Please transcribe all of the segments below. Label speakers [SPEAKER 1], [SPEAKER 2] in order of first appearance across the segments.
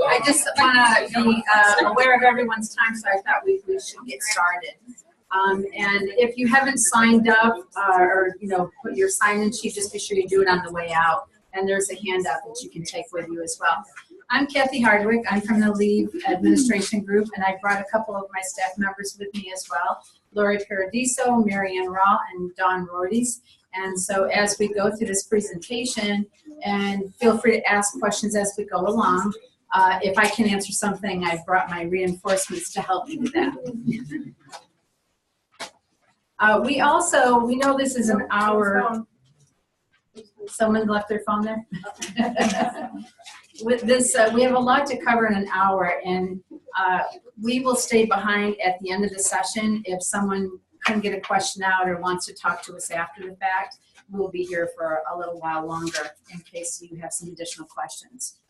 [SPEAKER 1] I just want to be aware of everyone's time, so I thought we should get started. And if you haven't signed up or put your sign-in sheet, just be sure you do it on the way out. And there's a handout that you can take with you as well. I'm Kathy Hardwick. I'm from the Leave Administration Group, and I brought a couple of my staff members with me as well. Lori Paradiso, Marianne Raw, and Dawn Rorties. And so as we go through this presentation, and feel free to ask questions as we go along. If I can answer something, I've brought my reinforcements to help me with that. We know this is an hour. Someone left their phone there? With this, we have a lot to cover in an hour, and we will stay behind at the end of the session. If someone couldn't get a question out or wants to talk to us after the fact, we'll be here for a little while longer in case you have some additional questions.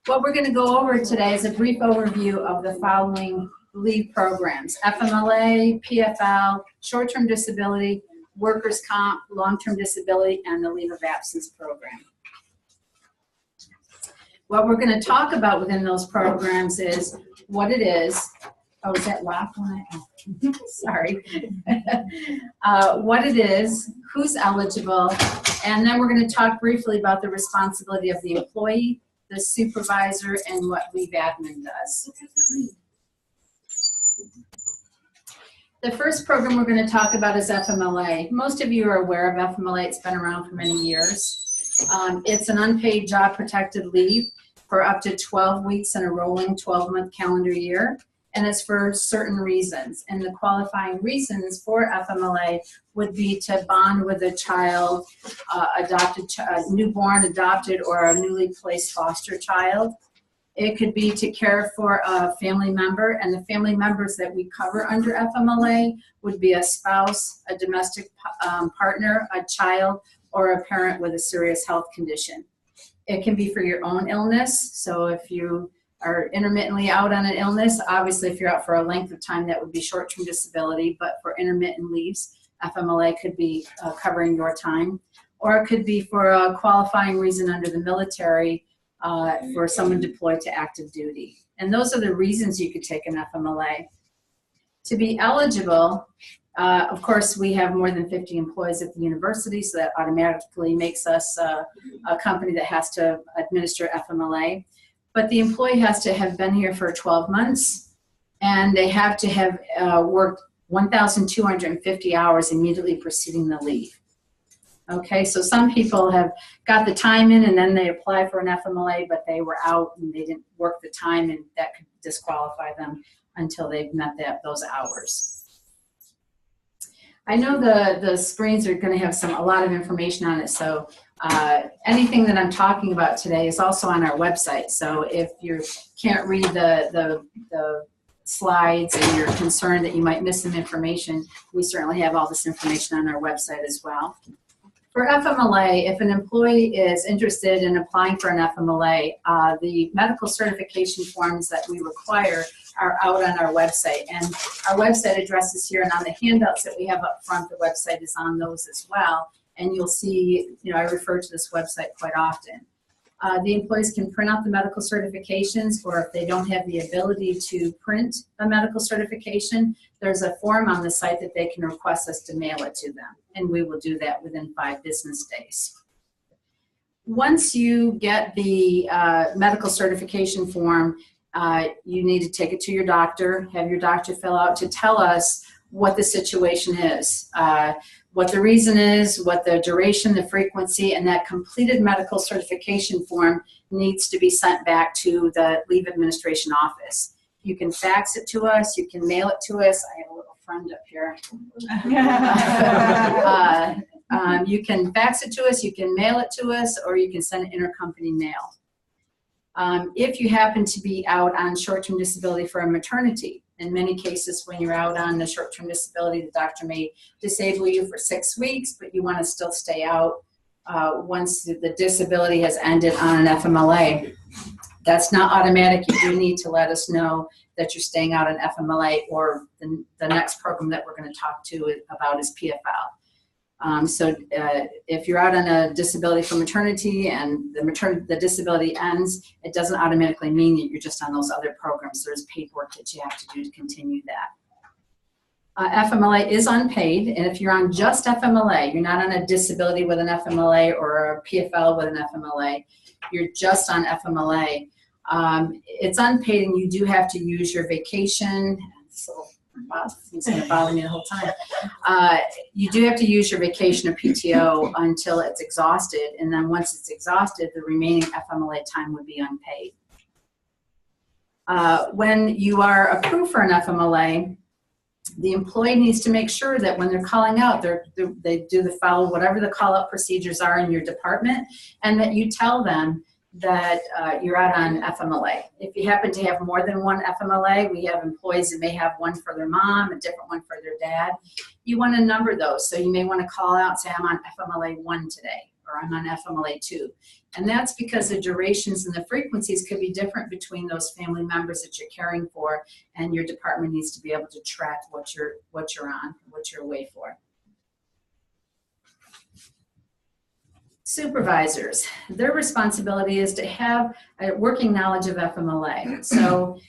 [SPEAKER 1] What we're going to go over today is a brief overview of the following leave programs: FMLA, PFL, short-term disability, workers' comp, long-term disability, and the leave of absence program. What we're going to talk about within those programs is what it is. Oh, is that locked? Sorry. What it is, who's eligible, and then we're going to talk briefly about the responsibility of the employee, the supervisor, and what leave admin does. The first program we're going to talk about is FMLA. Most of you are aware of FMLA. It's been around for many years. It's an unpaid job protected leave for up to 12 weeks in a rolling 12-month calendar year, and it's for certain reasons. And the qualifying reasons for FMLA would be to bond with a child, newborn, adopted, or a newly placed foster child. It could be to care for a family member, and the family members that we cover under FMLA would be a spouse, a domestic partner, a child, or a parent with a serious health condition. It can be for your own illness, so if you are intermittently out on an illness, obviously if you're out for a length of time, that would be short-term disability, but for intermittent leaves, FMLA could be covering your time. Or it could be for a qualifying reason under the military, for someone deployed to active duty. And those are the reasons you could take an FMLA. To be eligible, of course, we have more than 50 employees at the university, so that automatically makes us a company that has to administer FMLA. But the employee has to have been here for 12 months, and they have to have worked 1,250 hours immediately preceding the leave. Okay, so some people have got the time in and then they apply for an FMLA, but they were out and they didn't work the time, and that could disqualify them until they've met those hours. I know the screens are going to have a lot of information on it, so anything that I'm talking about today is also on our website. So if you can't read the slides and you're concerned that you might miss some information, we certainly have all this information on our website as well. For FMLA, if an employee is interested in applying for an FMLA, the medical certification forms that we require are out on our website. And our website address is here, and on the handouts that we have up front, the website is on those as well. And you'll see, I refer to this website quite often. The employees can print out the medical certifications, or if they don't have the ability to print a medical certification, there's a form on the site that they can request us to mail it to them, and we will do that within 5 business days. Once you get the medical certification form, you need to take it to your doctor, have your doctor fill out to tell us what the situation is, what the reason is, what the duration, the frequency, and that completed medical certification form needs to be sent back to the leave administration office. You can fax it to us, you can mail it to us. I have a little friend up here. You can fax it to us, you can mail it to us, or you can send intercompany mail. If you happen to be out on short-term disability for a maternity, in many cases when you're out on the short-term disability, the doctor may disable you for 6 weeks, but you want to still stay out once the disability has ended on an FMLA. That's not automatic. You do need to let us know that you're staying out on FMLA, or the next program that we're going to talk to about is PFL. If you're out on a disability for maternity and the disability ends, it doesn't automatically mean that you're just on those other programs. There's paperwork that you have to do to continue that. FMLA is unpaid, and if you're on just FMLA, you're not on a disability with an FMLA or a PFL with an FMLA, you're just on FMLA. It's unpaid, and you do have to use your vacation. So it's going to bother me the whole time. You do have to use your vacation or PTO until it's exhausted, and then once it's exhausted, the remaining FMLA time would be unpaid. When you are approved for an FMLA, the employee needs to make sure that when they're calling out, they follow whatever the call-out procedures are in your department, and that you tell them that you're out on FMLA. If you happen to have more than one FMLA, we have employees that may have one for their mom, a different one for their dad. You want to number those. So you may want to call out and say, I'm on FMLA 1 today, or I'm on FMLA 2. And that's because the durations and the frequencies could be different between those family members that you're caring for, and your department needs to be able to track what you're on, what you're away for. Supervisors, their responsibility is to have a working knowledge of FMLA. So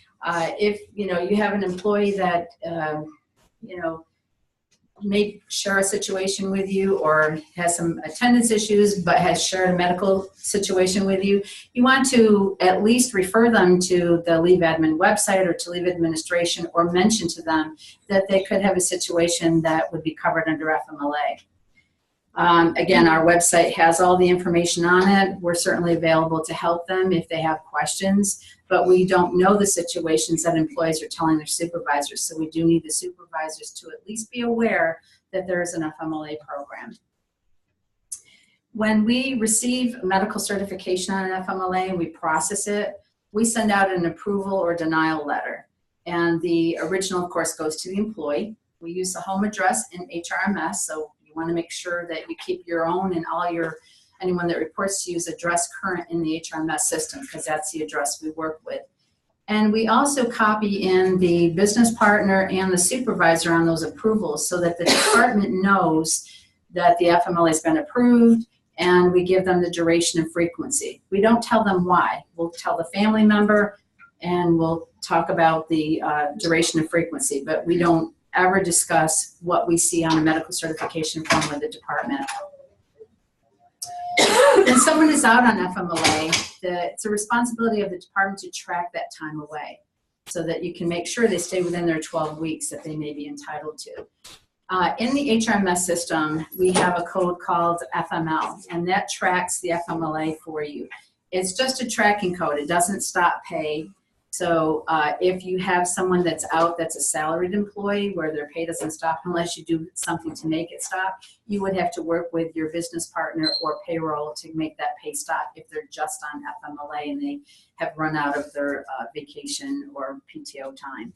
[SPEAKER 1] if you have an employee that may share a situation with you, or has some attendance issues but has shared a medical situation with you, you want to at least refer them to the leave admin website or to leave administration, or mention to them that they could have a situation that would be covered under FMLA. Again, our website has all the information on it. We're certainly available to help them if they have questions, but we don't know the situations that employees are telling their supervisors, so we do need the supervisors to at least be aware that there is an FMLA program. When we receive medical certification on an FMLA and we process it, we send out an approval or denial letter, and the original, of course, goes to the employee. We use the home address in HRMS, so you want to make sure that you keep your own and anyone that reports to you address current in the HRMS system, because that's the address we work with. And we also copy in the business partner and the supervisor on those approvals, so that the department knows that the FMLA has been approved, and we give them the duration and frequency. We don't tell them why. We'll tell the family member, and we'll talk about the duration and frequency, but we don't ever discuss what we see on a medical certification form with the department. When someone is out on FMLA, it's a responsibility of the department to track that time away, so that you can make sure they stay within their 12 weeks that they may be entitled to. In the HRMS system, we have a code called FML, and that tracks the FMLA for you. It's just a tracking code. It doesn't stop pay. So if you have someone that's out that's a salaried employee where their pay doesn't stop unless you do something to make it stop, you would have to work with your business partner or payroll to make that pay stop if they're just on FMLA and they have run out of their vacation or PTO time.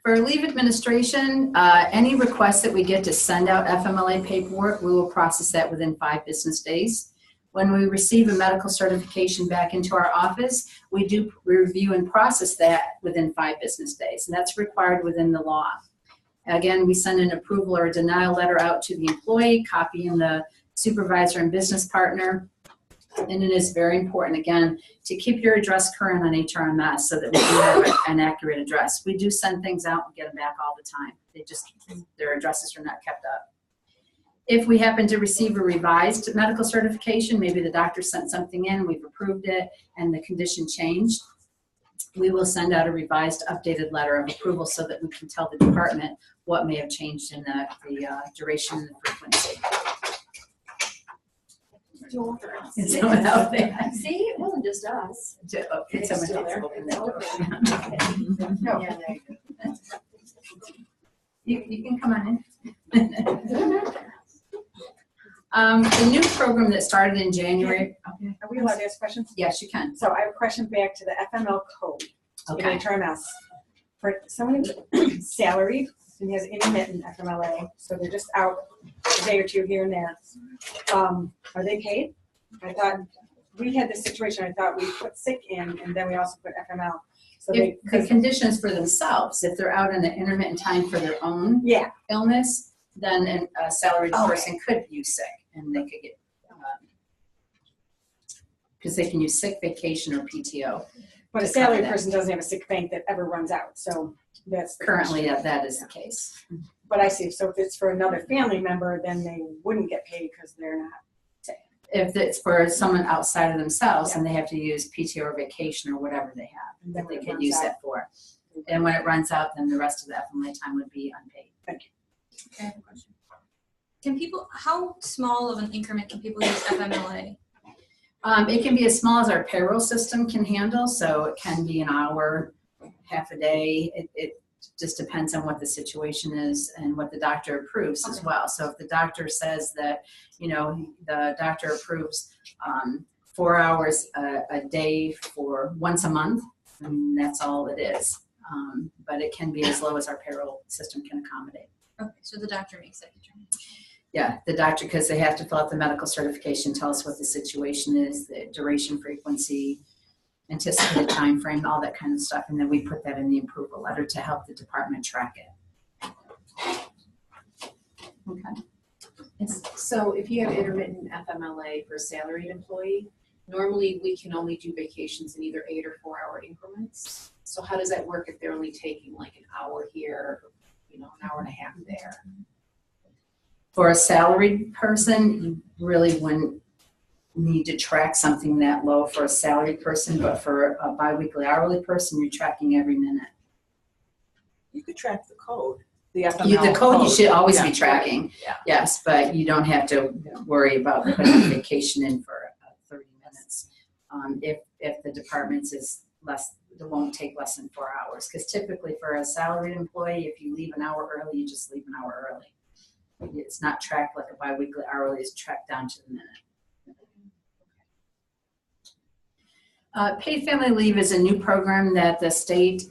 [SPEAKER 1] For leave administration, any request that we get to send out FMLA paperwork, we will process that within 5 business days. When we receive a medical certification back into our office, we do review and process that within 5 business days, and that's required within the law. Again, we send an approval or a denial letter out to the employee, copying the supervisor and business partner, and it is very important, again, to keep your address current on HRMS so that we do have an accurate address. We do send things out and get them back all the time. Their addresses are not kept up. If we happen to receive a revised medical certification, maybe the doctor sent something in, we've approved it, and the condition changed, we will send out a revised updated letter of approval so that we can tell the department what may have changed in the duration and the frequency. Is someone out there?
[SPEAKER 2] See, it wasn't just us.
[SPEAKER 1] Okay, someone else open that door.
[SPEAKER 2] No.
[SPEAKER 1] You can come on in. The new program that started in January. Okay.
[SPEAKER 3] Are we allowed to ask questions?
[SPEAKER 1] Yes, you can.
[SPEAKER 3] So I have a question back to the FML code
[SPEAKER 1] Okay.
[SPEAKER 3] in HRMS. For someone who's salaried and has intermittent FMLA, so they're just out a day or two here and there, are they paid? I thought we had this situation, I thought we put sick in and then we also put FML. So
[SPEAKER 1] If the conditions for themselves, if they're out in an intermittent time for their own
[SPEAKER 3] yeah,
[SPEAKER 1] illness, then a salaried
[SPEAKER 3] Okay.
[SPEAKER 1] person could use sick and they could get, because they can use sick, vacation, or PTO.
[SPEAKER 3] but a
[SPEAKER 1] to cover
[SPEAKER 3] salary
[SPEAKER 1] that.
[SPEAKER 3] person doesn't have a sick bank that ever runs out, so that's the
[SPEAKER 1] Currently,
[SPEAKER 3] question.
[SPEAKER 1] that is the case.
[SPEAKER 3] But I see, so if it's for another family member, then they wouldn't get paid because they're not.
[SPEAKER 1] If it's for someone outside of themselves and they have to use PTO or vacation or whatever they have,
[SPEAKER 3] And
[SPEAKER 1] that
[SPEAKER 3] then
[SPEAKER 1] they
[SPEAKER 3] when it
[SPEAKER 1] could
[SPEAKER 3] runs
[SPEAKER 1] use
[SPEAKER 3] out-
[SPEAKER 1] that for. And when it runs out, then the rest of the FMLA time would be unpaid.
[SPEAKER 3] Thank you.
[SPEAKER 4] Okay, I have a question. How small of an increment can people use FMLA?
[SPEAKER 1] It can be as small as our payroll system can handle, so it can be an hour, half a day. It just depends on what the situation is and what the doctor approves as well. So if the doctor says that, the doctor approves 4 hours a day for once a month, and that's all it is. But it can be as low as our payroll system can accommodate.
[SPEAKER 4] Okay, so the doctor makes that determination.
[SPEAKER 1] Yeah, the doctor, because they have to fill out the medical certification, tell us what the situation is, the duration, frequency, anticipated time frame, all that kind of stuff, and then we put that in the approval letter to help the department track it. Okay.
[SPEAKER 2] So if you have intermittent FMLA for a salaried employee, normally we can only do vacations in either 8 or 4 hour increments. So how does that work if they're only taking like an hour here, an hour and a half there?
[SPEAKER 1] For a salaried person, you really wouldn't need to track something that low for a salaried person, but for a biweekly hourly person, you're tracking every minute.
[SPEAKER 5] You could track the code, the FML
[SPEAKER 1] The code you should always be
[SPEAKER 5] Yeah.
[SPEAKER 1] tracking,
[SPEAKER 5] Yeah.
[SPEAKER 1] yes, but you don't have to worry about putting vacation in for 30 minutes. If the department's is less, it won't take less than 4 hours, because typically for a salaried employee, if you leave an hour early, you just leave an hour early. It's not tracked like a biweekly hourly, it's tracked down to the minute. Paid family leave is a new program that the state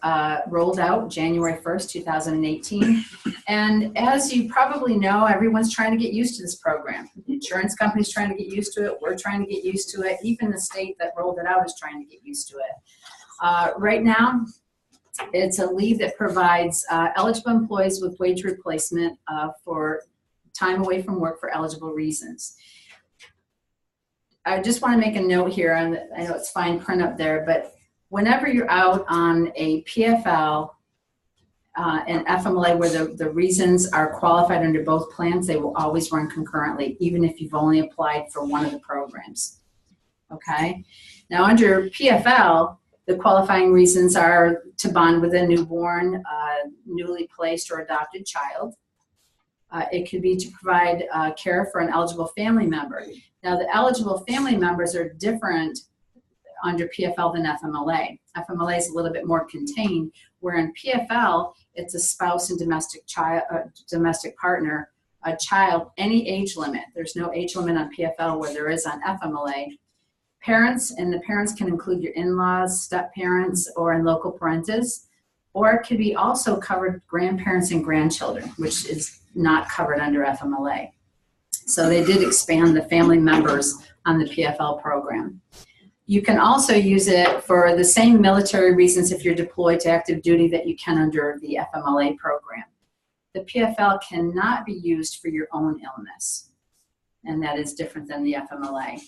[SPEAKER 1] rolled out January 1st, 2018. And as you probably know, everyone's trying to get used to this program. The insurance company's trying to get used to it. We're trying to get used to it. Even the state that rolled it out is trying to get used to it. Right now, it's a leave that provides eligible employees with wage replacement for time away from work for eligible reasons. I just want to make a note here, and I know it's fine print up there, but whenever you're out on a PFL and FMLA where the reasons are qualified under both plans, they will always run concurrently, even if you've only applied for one of the programs. Okay? Now under PFL, the qualifying reasons are to bond with a newborn, newly placed or adopted child. It could be to provide care for an eligible family member. Now, the eligible family members are different under PFL than FMLA. FMLA is a little bit more contained, where in PFL, it's a spouse and domestic partner, a child, any age limit. There's no age limit on PFL where there is on FMLA. Parents, and the parents can include your in-laws, step-parents, or in local parentis, or it could be also covered grandparents and grandchildren, which is not covered under FMLA. So they did expand the family members on the PFL program. You can also use it for the same military reasons if you're deployed to active duty that you can under the FMLA program. The PFL cannot be used for your own illness, and that is different than the FMLA.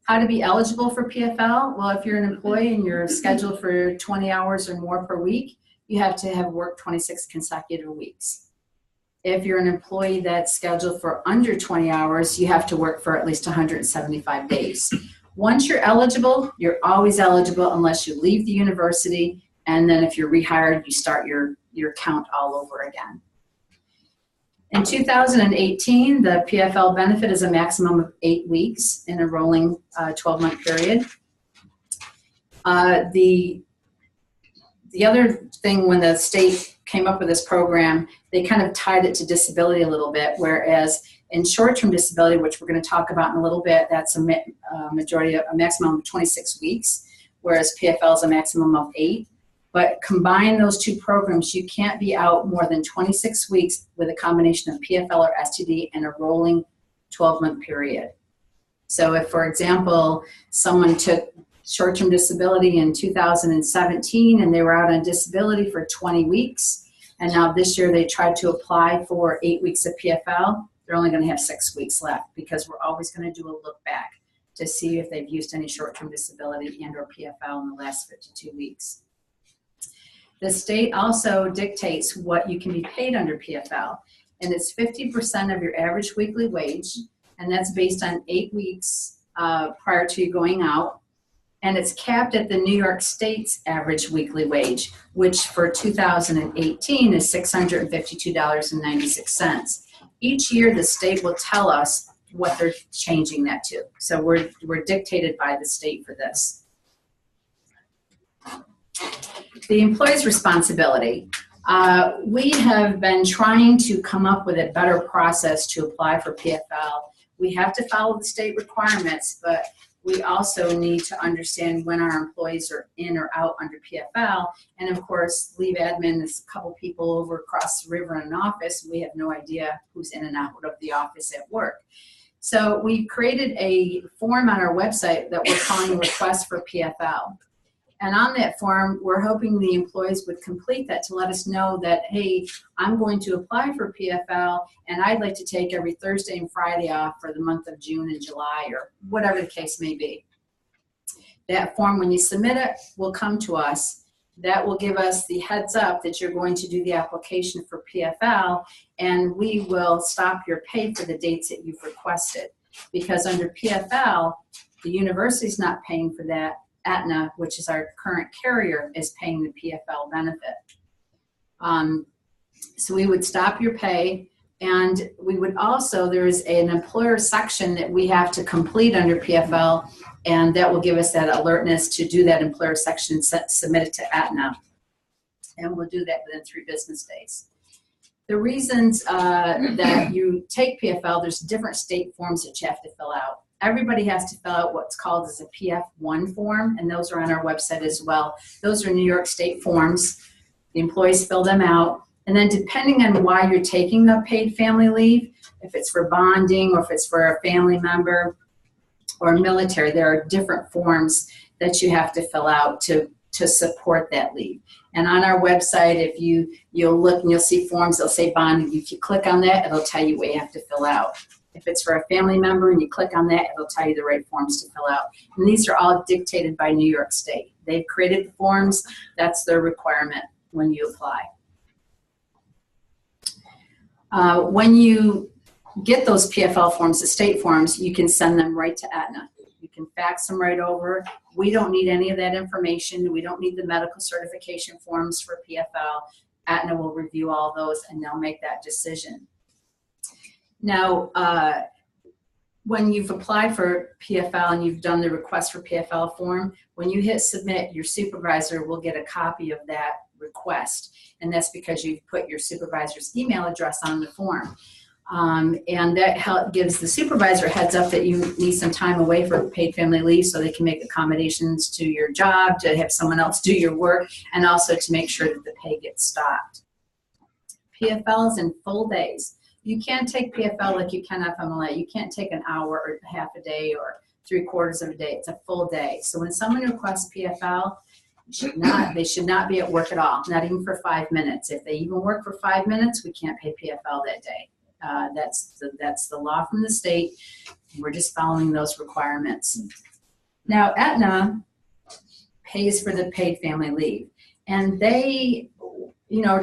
[SPEAKER 1] How to be eligible for PFL? Well, if you're an employee and you're scheduled for 20 hours or more per week, you have to have worked 26 consecutive weeks. If you're an employee that's scheduled for under 20 hours, you have to work for at least 175 days. Once you're eligible, you're always eligible unless you leave the university, and then if you're rehired, you start your count all over again. In 2018, the PFL benefit is a maximum of 8 weeks in a rolling 12-month period. The other thing, when the state came up with this program, they kind of tied it to disability a little bit, whereas in short-term disability, which we're going to talk about in a little bit, that's a maximum of 26 weeks, whereas PFL is a maximum of 8. But combine those two programs, you can't be out more than 26 weeks with a combination of PFL or STD and a rolling 12-month period. So if, for example, someone took short-term disability in 2017, and they were out on disability for 20 weeks. And now this year they tried to apply for 8 weeks of PFL. They're only going to have 6 weeks left because we're always going to do a look back to see if they've used any short-term disability and or PFL in the last 52 weeks. The state also dictates what you can be paid under PFL, and it's 50% of your average weekly wage, and that's based on 8 weeks prior to you going out. And it's capped at the New York State's average weekly wage, which for 2018 is $652.96. Each year, the state will tell us what they're changing that to. So we're dictated by the state for this. The employee's responsibility. We have been trying to come up with a better process to apply for PFL. We have to follow the state requirements, but we also need to understand when our employees are in or out under PFL. And of course, leave admin is a couple people over across the river in an office. We have no idea who's in and out of the office at work. So we created a form on our website that we're calling Request for PFL. And on that form, we're hoping the employees would complete that to let us know that, hey, I'm going to apply for PFL and I'd like to take every Thursday and Friday off for the month of June and July or whatever the case may be. That form, when you submit it, will come to us. That will give us the heads up that you're going to do the application for PFL, and we will stop your pay for the dates that you've requested. Because under PFL, the university's not paying for that. Aetna, which is our current carrier, is paying the PFL benefit. So we would stop your pay, and we would also, there's an employer section that we have to complete under PFL, and that will give us that alertness to do that employer section, submit it to Aetna. And we'll do that within 3 business days. The reasons that you take PFL, there's different state forms that you have to fill out. Everybody has to fill out what's called as a PF1 form, and those are on our website as well. Those are New York State forms. The employees fill them out. And then depending on why you're taking the paid family leave, if it's for bonding or if it's for a family member or military, there are different forms that you have to fill out to support that leave. And on our website, if you'll look and you'll see forms, they'll say bonding. If you click on that, it'll tell you what you have to fill out. If it's for a family member and you click on that, it'll tell you the right forms to fill out. And these are all dictated by New York State. They've created the forms. That's their requirement when you apply. When you get those PFL forms, the state forms, you can send them right to Aetna. You can fax them right over. We don't need any of that information. We don't need the medical certification forms for PFL. Aetna will review all those and they'll make that decision. Now, when you've applied for PFL and you've done the request for PFL form, when you hit submit, your supervisor will get a copy of that request. And that's because you've put your supervisor's email address on the form. And that gives the supervisor a heads up that you need some time away for paid family leave so they can make accommodations to your job, to have someone else do your work, and also to make sure that the pay gets stopped. PFL is in full days. You can't take PFL like you can FMLA. You can't take an hour or half a day or 3/4 of a day. It's a full day. So when someone requests PFL, they should not be at work at all, not even for 5 minutes. If they even work for 5 minutes, we can't pay PFL that day. That's the law from the state. We're just following those requirements. Now, Aetna pays for the paid family leave, and they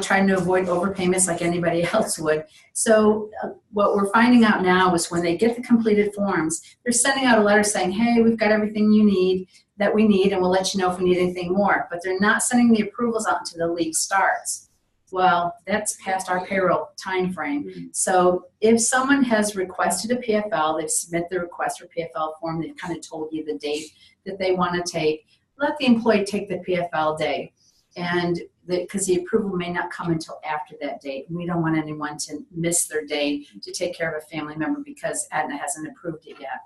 [SPEAKER 1] trying to avoid overpayments like anybody else would. So what we're finding out now is when they get the completed forms, they're sending out a letter saying, hey, we've got everything we need, and we'll let you know if we need anything more. But they're not sending the approvals out until the leave starts. Well, that's past our payroll time frame. Mm-hmm. So if someone has requested a PFL, they've submitted the request for PFL form, they've kind of told you the date that they want to take, let the employee take the PFL day. And because the approval may not come until after that date. We don't want anyone to miss their day to take care of a family member because Aetna hasn't approved it yet.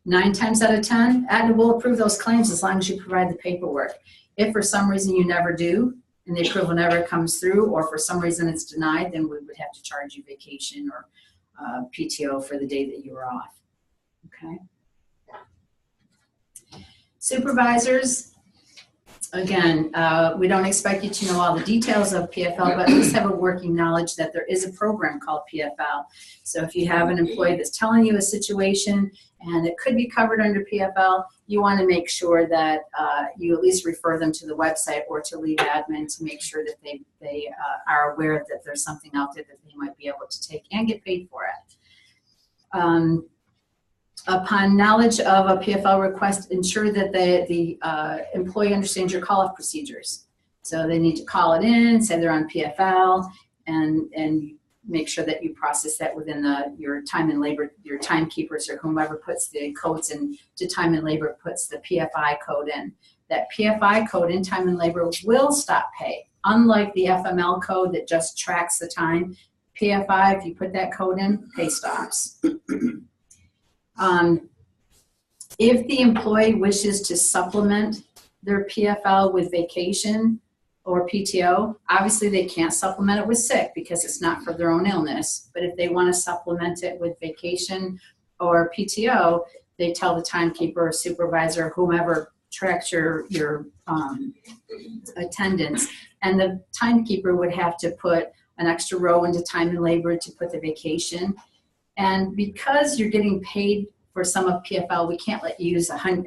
[SPEAKER 1] 9 times out of 10, Aetna will approve those claims as long as you provide the paperwork. If for some reason you never do, and the approval never comes through, or for some reason it's denied, then we would have to charge you vacation or PTO for the day that you were off. Okay. Supervisors, again, we don't expect you to know all the details of PFL, but at least have a working knowledge that there is a program called PFL. So if you have an employee that's telling you a situation and it could be covered under PFL, you want to make sure that you at least refer them to the website or to leave admin to make sure that they are aware that there's something out there that they might be able to take and get paid for it. Upon knowledge of a PFL request, ensure that the employee understands your call-off procedures. So they need to call it in, say they're on PFL, and make sure that you process that within your time and labor, your timekeepers or whomever puts the codes into time and labor puts the PFI code in. That PFI code in time and labor will stop pay. Unlike the FML code that just tracks the time, PFI, if you put that code in, pay stops. If the employee wishes to supplement their PFL with vacation or PTO, obviously they can't supplement it with sick because it's not for their own illness. But if they want to supplement it with vacation or PTO, they tell the timekeeper or supervisor, whomever tracks your attendance, and the timekeeper would have to put an extra row into time and labor to put the vacation. And because you're getting paid for some of PFL, we can't let you use 100,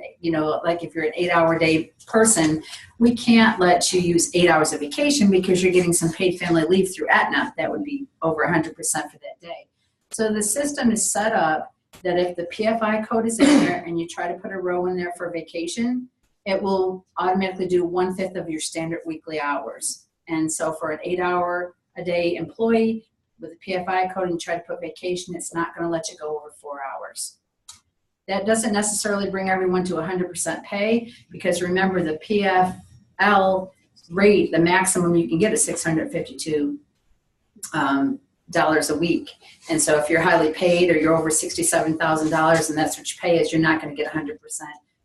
[SPEAKER 1] like if you're an 8-hour day person, we can't let you use 8 hours of vacation because you're getting some paid family leave through Aetna. That would be over 100% for that day. So the system is set up that if the PFI code is in there and you try to put a row in there for vacation, it will automatically do 1/5 of your standard weekly hours. And so for an 8-hour a day employee with a PFI code and you try to put vacation, it's not going to let you go over 4 hours. That doesn't necessarily bring everyone to 100% pay because remember the PFL rate, the maximum you can get is $652 a week. And so if you're highly paid or you're over $67,000 and that's what your pay is, you're not going to get 100%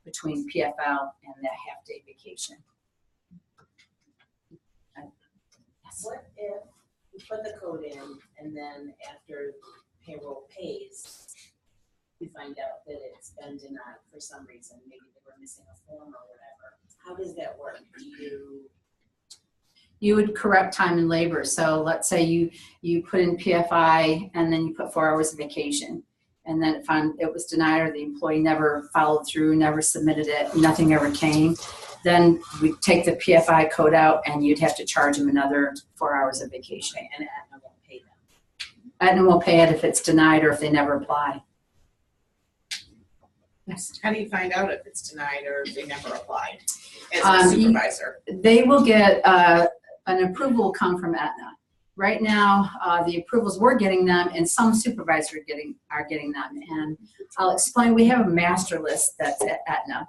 [SPEAKER 1] between PFL and that half-day vacation. Yes.
[SPEAKER 6] What if you put the code in and then after payroll pays, we find out that it's been denied for some reason, maybe they were missing a form or whatever. How does that work?
[SPEAKER 1] You would correct time and labor. So let's say you put in PFI and then you put 4 hours of vacation and then it was denied or the employee never followed through, never submitted it, nothing ever came. Then we take the PFI code out and you'd have to charge them another 4 hours of vacation.
[SPEAKER 6] And Aetna won't pay them.
[SPEAKER 1] Aetna won't pay it if it's denied or if they never apply. Yes.
[SPEAKER 5] How do you find out if it's denied or if they never applied as a supervisor?
[SPEAKER 1] They will get an approval will come from Aetna. Right now, the approvals we're getting them, and some supervisors are getting them. And I'll explain. We have a master list that's at Aetna,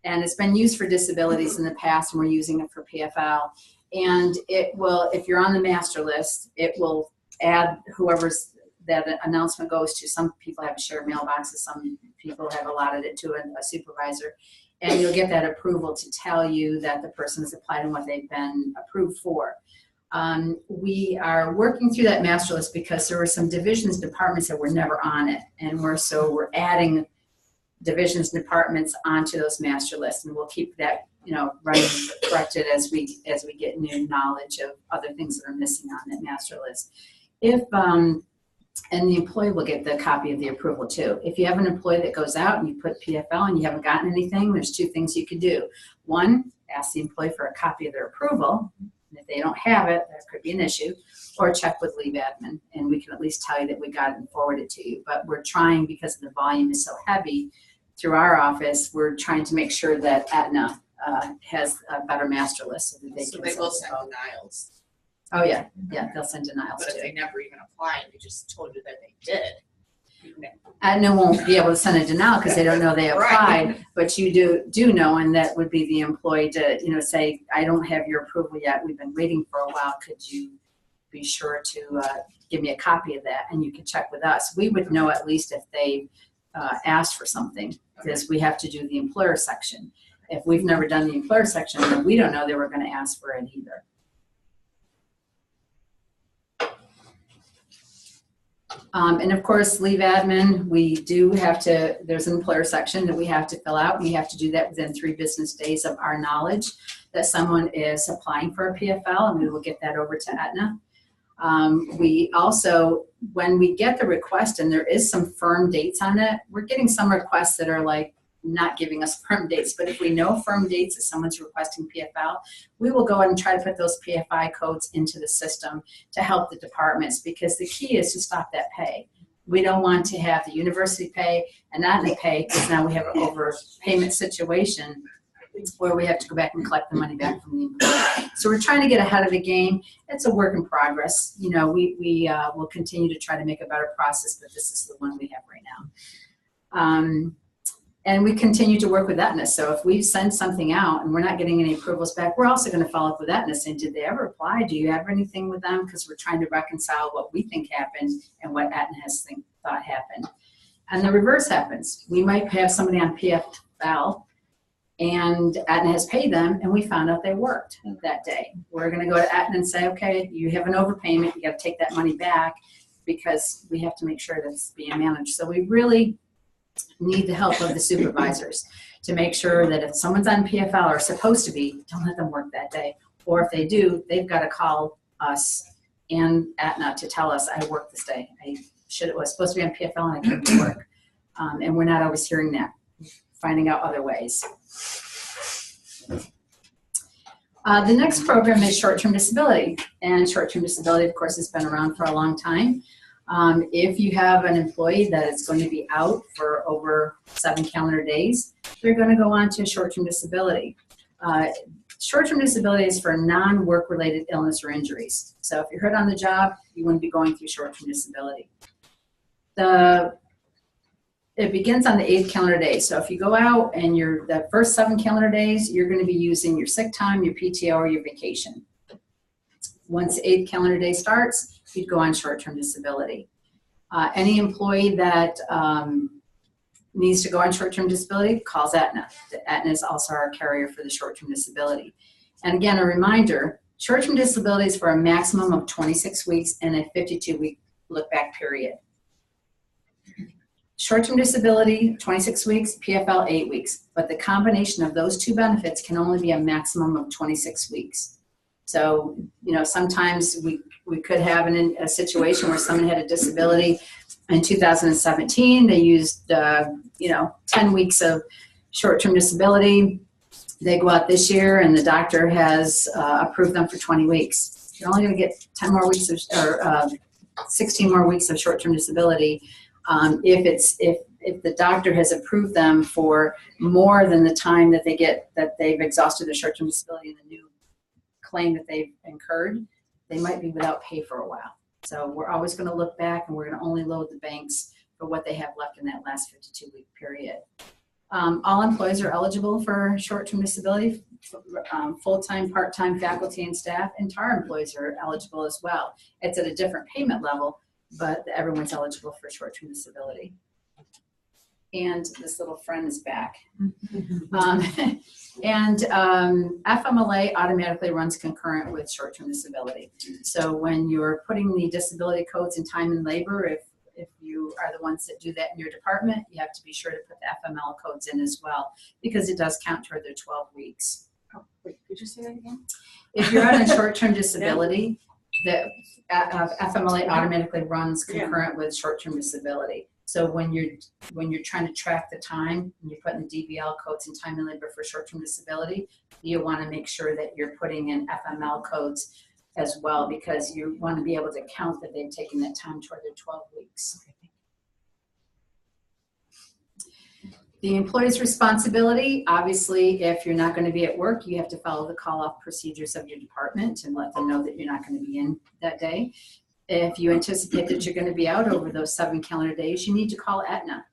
[SPEAKER 1] and it's been used for disabilities in the past, and we're using it for PFL. And it will, if you're on the master list, it will add whoever's that announcement goes to. Some people have shared mailboxes, some people have allotted it to a supervisor, and you'll get that approval to tell you that the person has applied and what they've been approved for. We are working through that master list because there were some divisions, departments that were never on it, and we're adding divisions and departments onto those master lists, and we'll keep that running corrected as we get new knowledge of other things that are missing on that master list. And the employee will get the copy of the approval too. If you have an employee that goes out and you put PFL and you haven't gotten anything, there's two things you could do. One, ask the employee for a copy of their approval. And if they don't have it, that could be an issue. Or check with leave admin, and we can at least tell you that we got it and forward it to you. But we're trying, because the volume is so heavy through our office, we're trying to make sure that Aetna has a better master list so that they can.
[SPEAKER 5] They will send denials.
[SPEAKER 1] Oh yeah, they'll send denials
[SPEAKER 5] But
[SPEAKER 1] too.
[SPEAKER 5] if they never even applied, they just told you that they did.
[SPEAKER 1] Aetna won't be able to send a denial because they don't know they applied,
[SPEAKER 5] Right.
[SPEAKER 1] but you do know, and that would be the employee to say, I don't have your approval yet. We've been waiting for a while. Could you be sure to give me a copy of that? And you can check with us. We would know at least if they asked for something because we have to do the employer section. If we've never done the employer section, then we don't know they were going to ask for it either. And of course, leave admin, we do have to, there's an employer section that we have to fill out. We have to do that within 3 business days of our knowledge that someone is applying for a PFL, and we will get that over to Aetna. We also, when we get the request and there is some firm dates on it, we're getting some requests that are like not giving us firm dates, but if we know firm dates that someone's requesting PFL, we will go ahead and try to put those PFI codes into the system to help the departments, because the key is to stop that pay. We don't want to have the university pay and Aetna pay, because now we have an overpayment situation where we have to go back and collect the money back from the employer. So we're trying to get ahead of the game. It's a work in progress. You know, we will continue to try to make a better process, but this is the one we have right now. And we continue to work with Aetna. So if we send something out and we're not getting any approvals back, we're also going to follow up with Aetna saying, did they ever apply? Do you have anything with them? Because we're trying to reconcile what we think happened and what Aetna has thought happened. And the reverse happens. We might have somebody on PFL and Aetna has paid them, and we found out they worked that day. We're going to go to Aetna and say, okay, you have an overpayment. You got to take that money back, because we have to make sure that's being managed. So we really need the help of the supervisors to make sure that if someone's on PFL or supposed to be, don't let them work that day. Or if they do, they've got to call us and Aetna to tell us, I worked this day. I was supposed to be on PFL and I couldn't work. And we're not always hearing that, finding out other ways. The next program is short-term disability. And short-term disability, of course, has been around for a long time. If you have an employee that is going to be out for over 7 calendar days, they're going to go on to short-term disability. Short-term disability is for non-work related illness or injuries. So if you're hurt on the job, you wouldn't be going through short-term disability. It begins on the 8th calendar day. So if you go out and the first 7 calendar days, you're going to be using your sick time, your PTO, or your vacation. Once the 8th calendar day starts, you'd go on short-term disability. Any employee that needs to go on short-term disability calls Aetna. Aetna is also our carrier for the short-term disability. And again, a reminder, short-term disability is for a maximum of 26 weeks and a 52-week look-back period. Short-term disability, 26 weeks, PFL, 8 weeks. But the combination of those 2 benefits can only be a maximum of 26 weeks. So, you know, sometimes we could have a situation where someone had a disability in 2017. They used, 10 weeks of short-term disability. They go out this year and the doctor has approved them for 20 weeks. You're only going to get 10 more weeks or 16 more weeks of short-term disability if the doctor has approved them for more than the time that they've exhausted their short-term disability and the new claim that they've incurred. They might be without pay for a while. So we're always going to look back, and we're going to only load the banks for what they have left in that last 52-week period. All employees are eligible for short-term disability. Full-time, part-time faculty and staff, and TAR employees are eligible as well. It's at a different payment level, but everyone's eligible for short-term disability. And this little friend is back. FMLA automatically runs concurrent with short-term disability. So when you're putting the disability codes in time and labor, if you are the ones that do that in your department, you have to be sure to put the FML codes in as well, because it does count toward their 12 weeks.
[SPEAKER 3] Oh, wait, could you say that again?
[SPEAKER 1] If you're on a short-term disability, the FMLA automatically runs concurrent with short-term disability. So when you're trying to track the time and you're putting the DBL codes in time and labor for short-term disability, you want to make sure that you're putting in FML codes as well, because you want to be able to count that they've taken that time toward their 12 weeks. The employee's responsibility, obviously, if you're not going to be at work, you have to follow the call-off procedures of your department and let them know that you're not going to be in that day. If you anticipate that you're going to be out over those 7 calendar days, you need to call Aetna.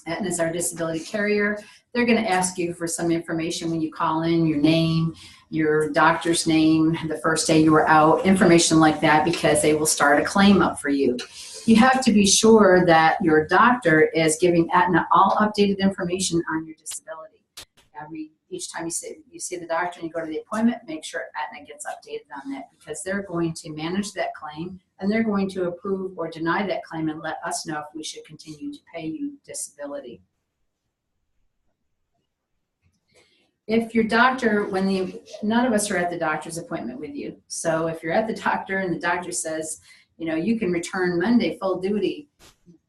[SPEAKER 1] Aetna is our disability carrier. They're going to ask you for some information when you call in, your name, your doctor's name, the first day you were out, information like that, because they will start a claim up for you. You have to be sure that your doctor is giving Aetna all updated information on your disability. each time you see the doctor and you go to the appointment, make sure Aetna gets updated on that, because they're going to manage that claim and they're going to approve or deny that claim and let us know if we should continue to pay you disability. If your doctor, none of us are at the doctor's appointment with you. So if you're at the doctor and the doctor says, you can return Monday full duty,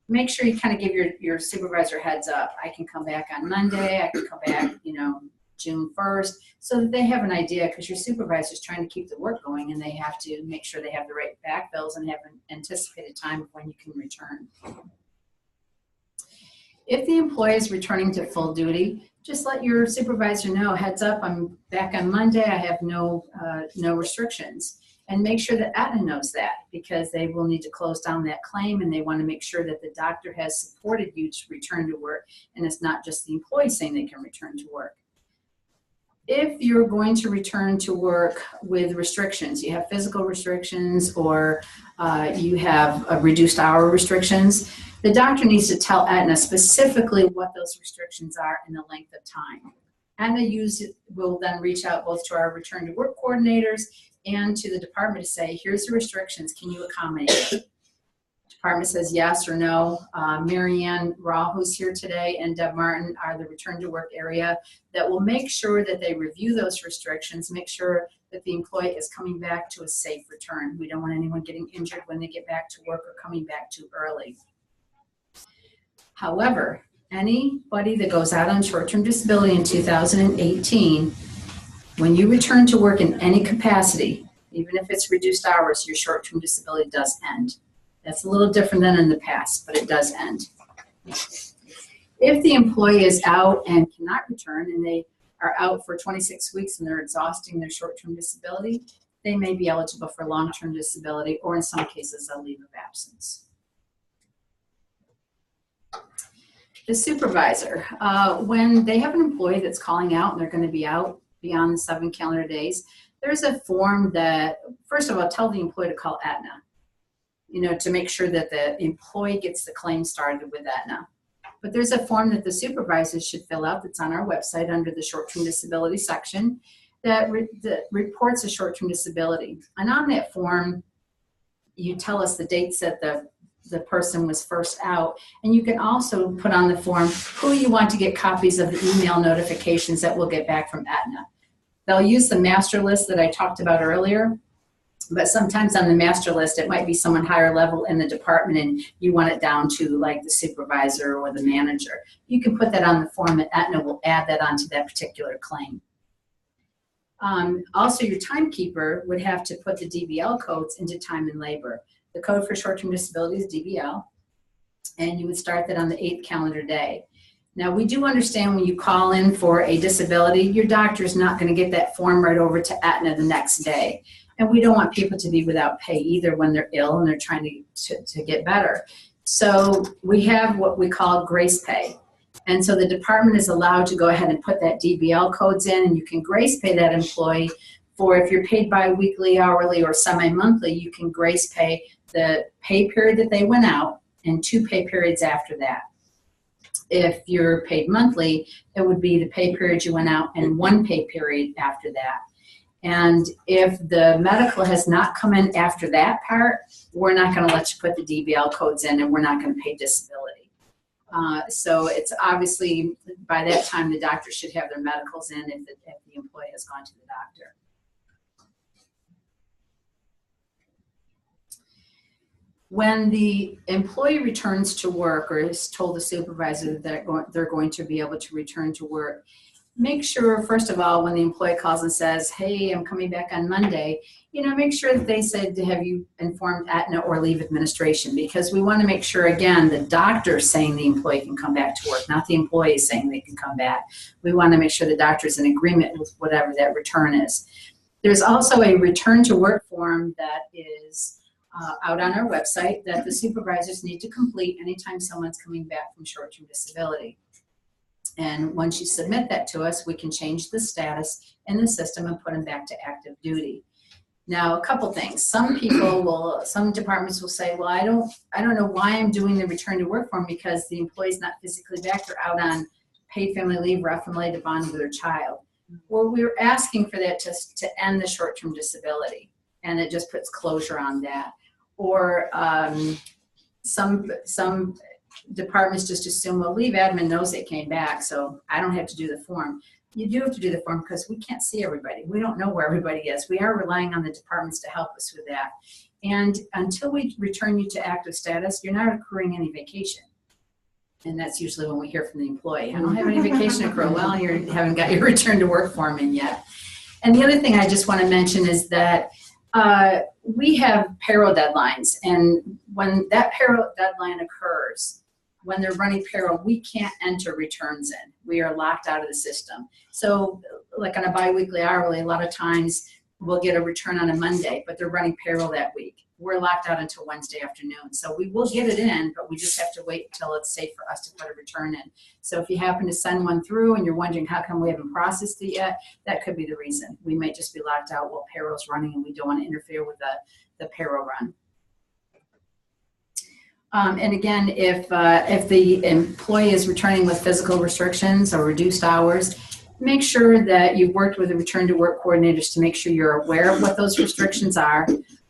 [SPEAKER 1] make sure you kind of give your supervisor heads up. I can come back on Monday, I can come back, June 1st, so that they have an idea, because your supervisor is trying to keep the work going and they have to make sure they have the right backfills and have an anticipated time of when you can return. If the employee is returning to full duty, just let your supervisor know, heads up, I'm back on Monday, I have no restrictions. And make sure that Aetna knows that, because they will need to close down that claim and they want to make sure that the doctor has supported you to return to work and it's not just the employee saying they can return to work. If you're going to return to work with restrictions, you have physical restrictions or you have reduced hour restrictions, the doctor needs to tell Aetna specifically what those restrictions are and the length of time. Aetna will then reach out both to our return to work coordinators and to the department to say, here's the restrictions, can you accommodate it? Department says yes or no. Marianne Raw, who's here today, and Deb Martin are the return to work area that will make sure that they review those restrictions, make sure that the employee is coming back to a safe return. We don't want anyone getting injured when they get back to work or coming back too early. However, anybody that goes out on short-term disability in 2018, when you return to work in any capacity, even if it's reduced hours, your short-term disability does end. That's a little different than in the past, but it does end. If the employee is out and cannot return, and they are out for 26 weeks and they're exhausting their short-term disability, they may be eligible for long-term disability, or in some cases, a leave of absence. The supervisor, when they have an employee that's calling out and they're going to be out beyond the 7 calendar days, there's a form that, first of all, tell the employee to call Aetna, to make sure that the employee gets the claim started with Aetna. But there's a form that the supervisors should fill out that's on our website under the short-term disability section that reports a short-term disability. And on that form, you tell us the dates that the person was first out, and you can also put on the form who you want to get copies of the email notifications that we'll get back from Aetna. They'll use the master list that I talked about earlier, but sometimes on the master list it might be someone higher level in the department and you want it down to like the supervisor or the manager. You can put that on the form and Aetna will add that onto that particular claim. Also, your timekeeper would have to put the DBL codes into time and labor. The code for short-term disability is DBL, and you would start that on the 8th calendar day. Now, we do understand when you call in for a disability, your doctor is not going to get that form right over to Aetna the next day. And we don't want people to be without pay either when they're ill and they're trying to get better. So we have what we call grace pay. And so the department is allowed to go ahead and put that DBL codes in, and you can grace pay that employee for, if you're paid bi-weekly, hourly, or semi-monthly, you can grace pay the pay period that they went out and 2 pay periods after that. If you're paid monthly, it would be the pay period you went out and 1 pay period after that. And if the medical has not come in after that part, we're not going to let you put the DBL codes in, and we're not going to pay disability. So it's obviously, by that time, the doctor should have their medicals in if the employee has gone to the doctor. When the employee returns to work or is told the supervisor that they're going to be able to return to work, make sure, first of all, when the employee calls and says, hey, I'm coming back on Monday, make sure that they said, have you informed Aetna or leave administration? Because we want to make sure, again, the doctor's saying the employee can come back to work, not the employee saying they can come back. We want to make sure the doctor's in agreement with whatever that return is. There's also a return to work form that is out on our website that the supervisors need to complete anytime someone's coming back from short-term disability. And once you submit that to us, we can change the status in the system and put them back to active duty. Now, a couple things. Some departments will say, well, I don't know why I'm doing the return to work form, because the employee's not physically back. They're out on paid family leave or FMLA to bond with their child. Well, we were asking for that to end the short-term disability, and it just puts closure on that. Or some departments just assume, well, leave admin knows they came back, so I don't have to do the form. You do have to do the form because we can't see everybody. We don't know where everybody is. We are relying on the departments to help us with that. And until we return you to active status, you're not accruing any vacation. And that's usually when we hear from the employee, I don't have any vacation accrual. Well, you haven't got your return to work form in yet. And the other thing I just want to mention is that we have payroll deadlines. And when that payroll deadline occurs, when they're running payroll, we can't enter returns in. We are locked out of the system. So like on a biweekly hourly, a lot of times we'll get a return on a Monday, but they're running payroll that week. We're locked out until Wednesday afternoon. So we will get it in, but we just have to wait until it's safe for us to put a return in. So if you happen to send one through and you're wondering how come we haven't processed it yet, that could be the reason. We might just be locked out while payroll's running and we don't want to interfere with the payroll run. And again, if the employee is returning with physical restrictions or reduced hours, make sure that you've worked with the return to work coordinators to make sure you're aware of what those restrictions are.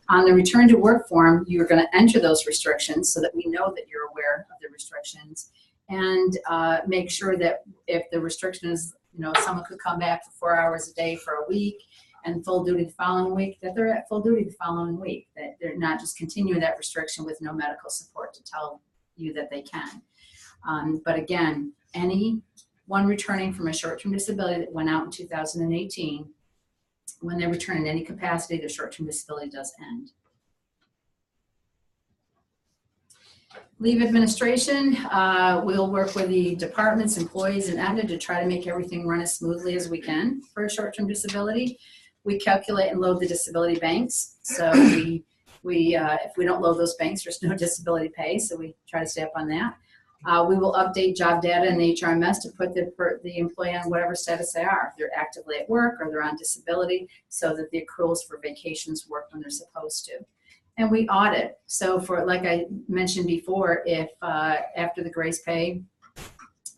[SPEAKER 1] On the return to work form, you're going to enter those restrictions so that we know that you're aware of the restrictions, and make sure that if the restriction is, someone could come back for 4 hours a day for a week and full duty the following week, that they're at full duty the following week, that they're not just continuing that restriction with no medical support to tell you that they can. But again, anyone returning from a short-term disability that went out in 2018, when they return in any capacity, their short-term disability does end. Leave administration, we'll work with the departments, employees, and Aetna to try to make everything run as smoothly as we can for a short-term disability. We calculate and load the disability banks. So if we don't load those banks, there's no disability pay, so we try to stay up on that. We will update job data in the HRMS to put the employee on whatever status they are. If they're actively at work or they're on disability, so that the accruals for vacations work when they're supposed to. And we audit. So for, like I mentioned before, if after the grace pay,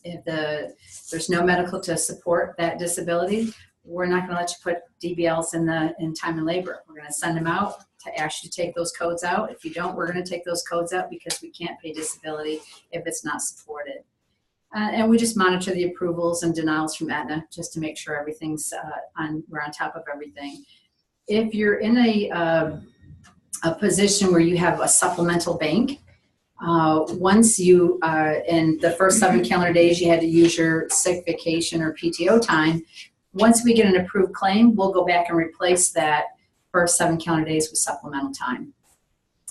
[SPEAKER 1] if there's no medical to support that disability, we're not going to let you put DBLs in time and labor. We're going to send them out to ask you to take those codes out. If you don't, we're going to take those codes out because we can't pay disability if it's not supported. And we just monitor the approvals and denials from Aetna just to make sure everything's we're on top of everything. If you're in a position where you have a supplemental bank, once you, in the first 7 calendar days, you had to use your sick, vacation, or PTO time. Once we get an approved claim, we'll go back and replace that first 7 calendar days with supplemental time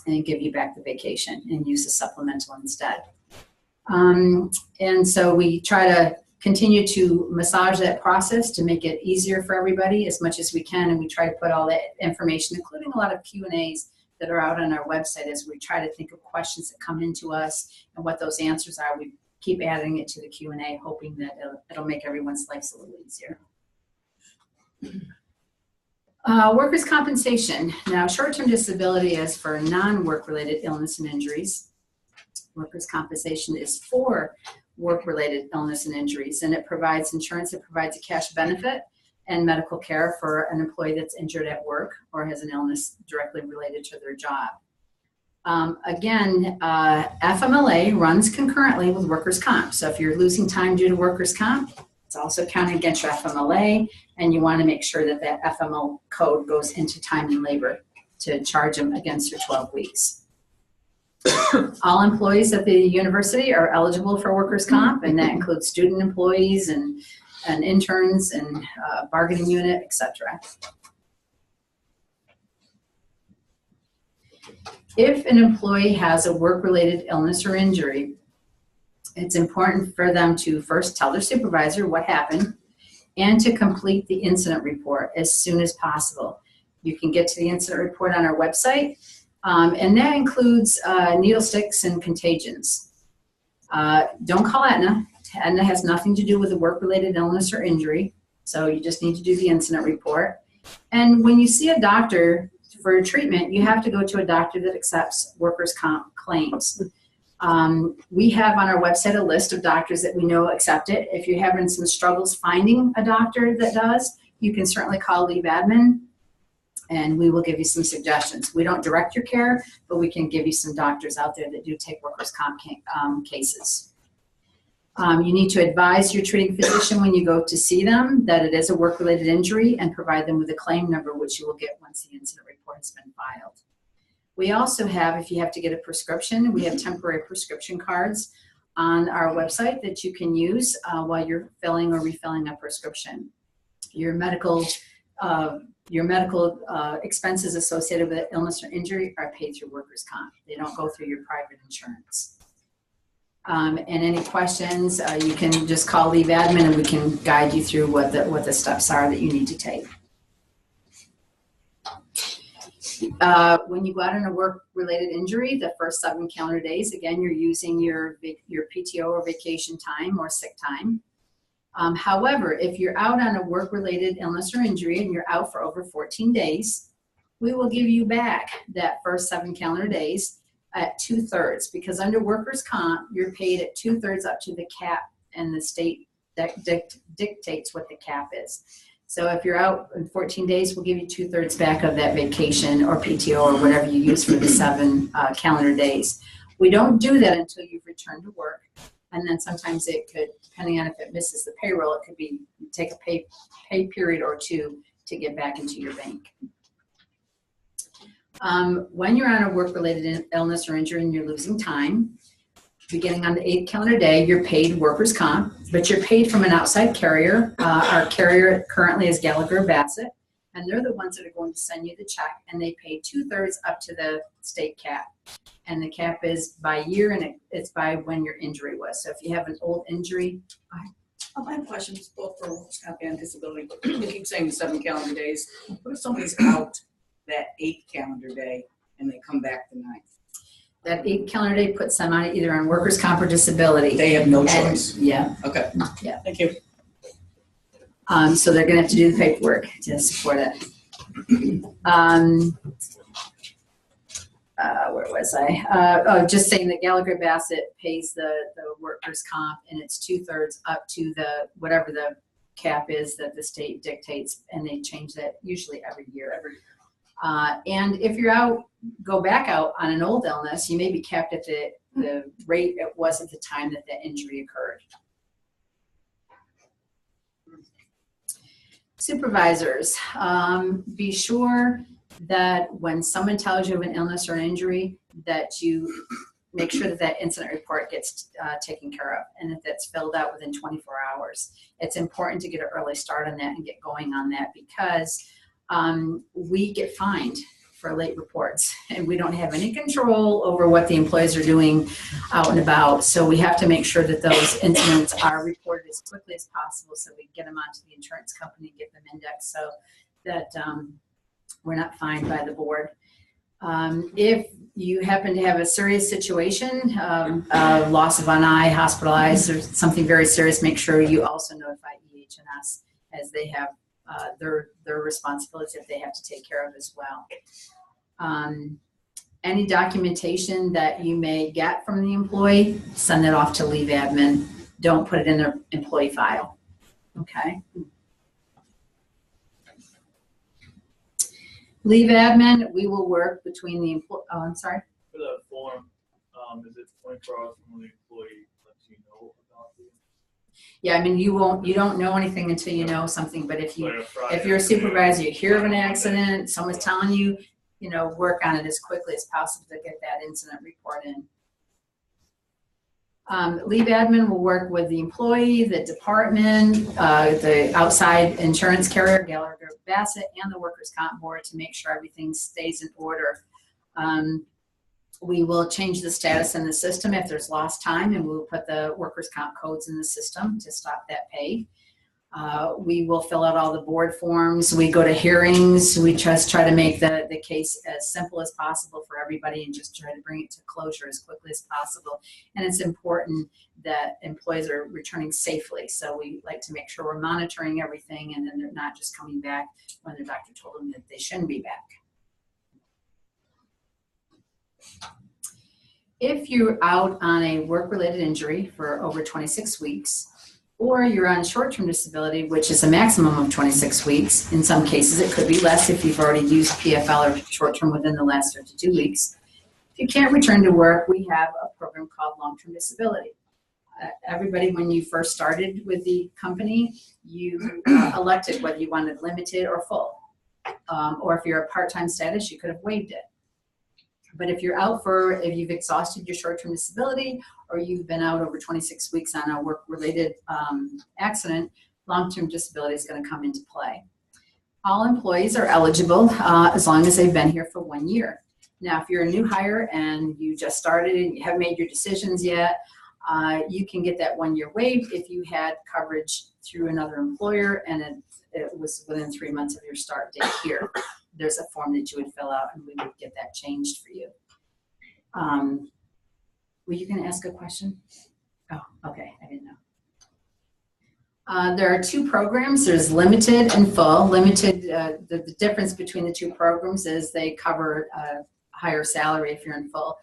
[SPEAKER 1] and give you back the vacation and use the supplemental instead. And so we try to continue to massage that process to make it easier for everybody as much as we can, and we try to put all that information, including a lot of Q&As that are out on our website, as we try to think of questions that come into us and what those answers are. We keep adding it to the Q&A, hoping that it'll make everyone's lives a little easier. Workers' compensation. Now, short-term disability is for non-work-related illness and injuries. Workers' compensation is for work-related illness and injuries, and it provides insurance that provides a cash benefit and medical care for an employee that's injured at work or has an illness directly related to their job. Again, FMLA runs concurrently with workers' comp. So if you're losing time due to workers' comp, it's also counted against your FMLA, and you want to make sure that that FML code goes into time and labor to charge them against your 12 weeks. All employees at the university are eligible for workers' comp, and that includes student employees and interns and bargaining unit, etc. If an employee has a work-related illness or injury, it's important for them to first tell their supervisor what happened and to complete the incident report as soon as possible. You can get to the incident report on our website, and that includes needle sticks and contagions. Don't call Aetna. Aetna has nothing to do with a work-related illness or injury, so you just need to do the incident report. And when you see a doctor for treatment, you have to go to a doctor that accepts workers' comp claims. We have on our website a list of doctors that we know accept it. If you're having some struggles finding a doctor that does, you can certainly call Leave Admin and we will give you some suggestions. We don't direct your care, but we can give you some doctors out there that do take workers' comp cases. You need to advise your treating physician when you go to see them that it is a work-related injury and provide them with a claim number, which you will get once the incident report has been filed. We also have, if you have to get a prescription, we have temporary prescription cards on our website that you can use while you're filling or refilling a prescription. Your medical expenses associated with illness or injury are paid through workers' comp. They don't go through your private insurance. And any questions, you can just call Leave Admin and we can guide you through what the steps are that you need to take. When you go out on a work-related injury, the first 7 calendar days, again, you're using your PTO or vacation time or sick time. However, if you're out on a work-related illness or injury and you're out for over 14 days, we will give you back that first 7 calendar days at 2/3, because under workers' comp, you're paid at 2/3 up to the cap, and the state dictates what the cap is. So if you're out in 14 days, we'll give you 2/3 back of that vacation or PTO or whatever you use for the 7 calendar days. We don't do that until you've returned to work. And then sometimes it could, depending on if it misses the payroll, it could be take a pay period or 2 to get back into your bank. When you're on a work-related illness or injury and you're losing time, beginning on the 8th calendar day, you're paid workers' comp, but you're paid from an outside carrier. Our carrier currently is Gallagher Bassett, and they're the ones that are going to send you the check, and they pay 2/3 up to the state cap. And the cap is by year, and it's by when your injury was. So if you have an old injury.
[SPEAKER 7] I have questions both for workers' comp and disability. You keep saying 7 calendar days. What if somebody's out that 8th calendar day and they come back the 9th?
[SPEAKER 1] That 8th calendar day puts them on either on workers' comp or disability.
[SPEAKER 7] They have no choice.
[SPEAKER 1] Yeah.
[SPEAKER 7] Okay.
[SPEAKER 1] Yeah.
[SPEAKER 7] Thank you.
[SPEAKER 1] So they're going to have to do the paperwork to support it. Where was I? Just saying that Gallagher Bassett pays the workers' comp, and it's 2/3 up to the whatever the cap is that the state dictates, and they change that usually every year. And if you're go back out on an old illness, you may be capped at the rate it was at the time that the injury occurred. Supervisors, be sure that when someone tells you of an illness or an injury, that you make sure that that incident report gets taken care of and that that's filled out within 24 hours. It's important to get an early start on that and get going on that, because we get fined for late reports, and we don't have any control over what the employees are doing out and about. So we have to make sure that those incidents are reported as quickly as possible, so we get them onto the insurance company and get them indexed so that we're not fined by the board. If you happen to have a serious situation, loss of an eye, hospitalized, or something very serious, make sure you also notify EH&S, as they have their responsibilities that they have to take care of as well. Any documentation that you may get from the employee, send it off to Leave Admin. Don't put it in their employee file. Okay. Leave Admin, we will work between the employee. Oh, I'm sorry.
[SPEAKER 8] For the form, is it 24 hours from when the employee lets you know about it?
[SPEAKER 1] Yeah, I mean, you don't know anything until you know something, but if you're a supervisor, you hear of an accident, someone's telling you, work on it as quickly as possible to get that incident report in. Leave Admin will work with the employee, the department, the outside insurance carrier, Gallagher Bassett, and the workers' comp board to make sure everything stays in order. We will change the status in the system if there's lost time, and we'll put the workers' comp codes in the system to stop that pay. We will fill out all the board forms. We go to hearings. We just try to make the case as simple as possible for everybody and just try to bring it to closure as quickly as possible. And it's important that employees are returning safely. So we like to make sure we're monitoring everything, and then they're not just coming back when their doctor told them that they shouldn't be back. If you're out on a work-related injury for over 26 weeks, or you're on short-term disability, which is a maximum of 26 weeks. In some cases, it could be less if you've already used PFL or short-term within the last 52 weeks. If you can't return to work, we have a program called long-term disability. Everybody, when you first started with the company, you elected whether you wanted limited or full. Or if you're a part-time status, you could have waived it. But if you've exhausted your short-term disability, or you've been out over 26 weeks on a work-related accident, long-term disability is going to come into play. All employees are eligible as long as they've been here for 1 year. Now, if you're a new hire and you just started and you haven't made your decisions yet, you can get that 1 year waived if you had coverage through another employer and it was within 3 months of your start date here. There's a form that you would fill out and we would get that changed for you. Were you going to ask a question? Oh, okay, I didn't know. There are two programs. There's limited and full. Limited, the difference between the two programs is they cover a higher salary if you're in full.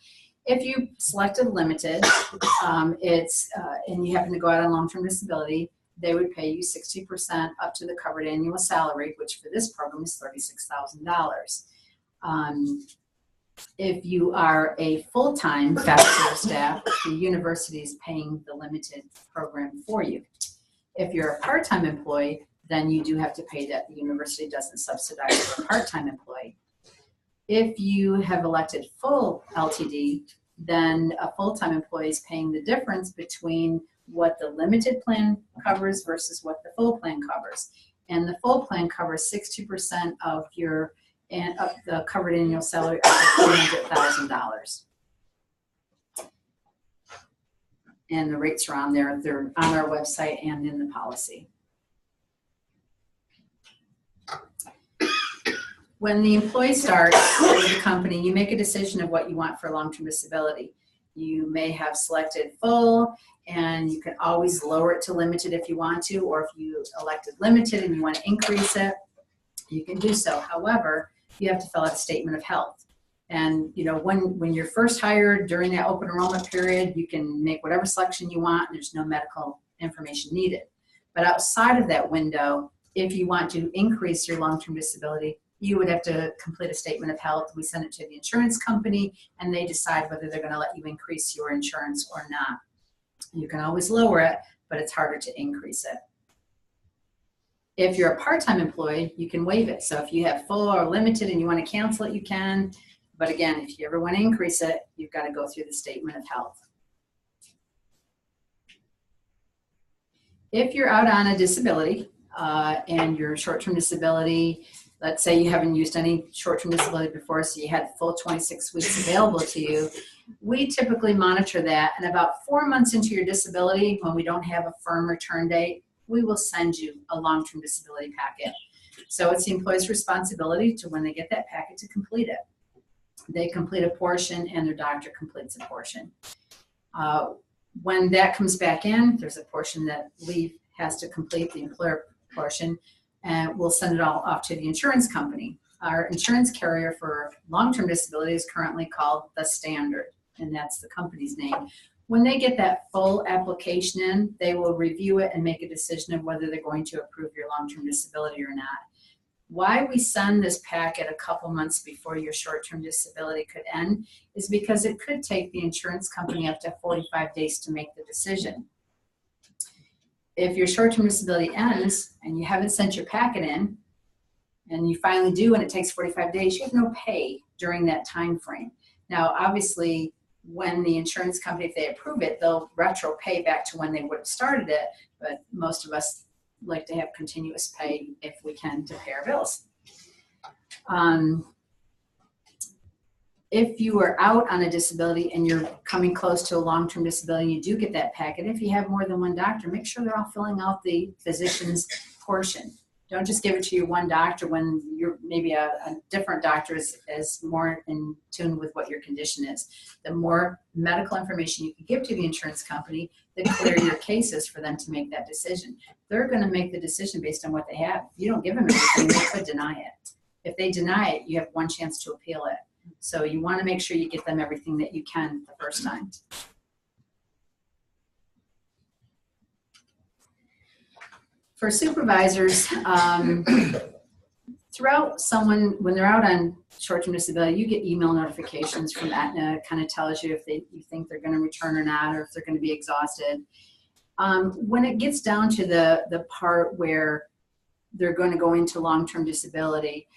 [SPEAKER 1] If you selected limited, and you happen to go out on long-term disability, they would pay you 60% up to the covered annual salary, which for this program is $36,000. If you are a full-time faculty or staff, the university is paying the limited program for you. If you're a part-time employee, then you do have to pay that. The university doesn't subsidize for a part-time employee. If you have elected full LTD, then a full-time employee is paying the difference between what the limited plan covers versus what the full plan covers. And the full plan covers 60% of your of the covered annual salary up to $300,000. And the rates are on there. They're on our website and in the policy. When the employee starts with the company, you make a decision of what you want for long-term disability. You may have selected full, and you can always lower it to limited if you want to, or if you elected limited and you want to increase it, you can do so. However, you have to fill out a statement of health. And you know, when you're first hired during that open enrollment period, you can make whatever selection you want. There's no medical information needed. But outside of that window, if you want to increase your long-term disability, you would have to complete a statement of health. We send it to the insurance company, and they decide whether they're going to let you increase your insurance or not. You can always lower it, but it's harder to increase it. If you're a part-time employee, you can waive it. So if you have full or limited and you want to cancel it, you can. But again, if you ever want to increase it, you've got to go through the statement of health. If you're out on a disability and your short-term disability, let's say you haven't used any short-term disability before, so you had full 26 weeks available to you, we typically monitor that. And about 4 months into your disability, when we don't have a firm return date, we will send you a long-term disability packet. So it's the employee's responsibility to, when they get that packet, to complete it. They complete a portion and their doctor completes a portion. When that comes back in, there's a portion that leave has to complete, the employer portion, and we'll send it all off to the insurance company. Our insurance carrier for long-term disability is currently called The Standard, and that's the company's name. When they get that full application in, they will review it and make a decision of whether they're going to approve your long-term disability or not. Why we send this packet a couple months before your short-term disability could end is because it could take the insurance company up to 45 days to make the decision. If your short-term disability ends and you haven't sent your packet in, and you finally do and it takes 45 days, you have no pay during that time frame. Now, obviously, when the insurance company, if they approve it, they'll retro pay back to when they would have started it, but most of us like to have continuous pay if we can to pay our bills. If you are out on a disability and you're coming close to a long-term disability, you do get that packet. If you have more than one doctor, make sure they're all filling out the physician's portion. Don't just give it to your one doctor when you're maybe a different doctor is more in tune with what your condition is. The more medical information you can give to the insurance company, the clearer your case is for them to make that decision. They're going to make the decision based on what they have. If you don't give them anything, they could deny it. If they deny it, you have one chance to appeal it. So you want to make sure you get them everything that you can the first time. For supervisors, throughout when they're out on short-term disability, you get email notifications from Aetna. It kind of tells you if you think they're going to return or not, or if they're going to be exhausted. When it gets down to the part where they're going to go into long-term disability,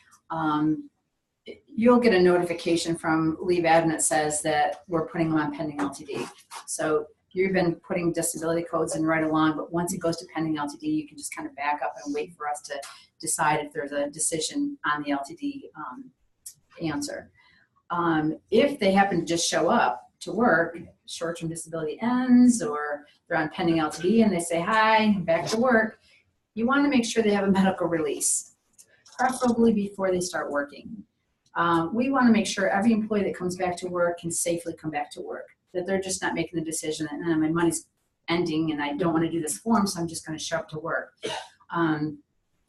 [SPEAKER 1] you'll get a notification from leave admin that says that we're putting them on pending LTD. So you've been putting disability codes in right along, but once it goes to pending LTD, you can just kind of back up and wait for us to decide if there's a decision on the LTD answer. If they happen to just show up to work, short-term disability ends, or they're on pending LTD and they say, hi, back to work, you want to make sure they have a medical release, preferably before they start working. We want to make sure every employee that comes back to work can safely come back to work, that they're just not making the decision that my money's ending and I don't want to do this form, so I'm just going to show up to work.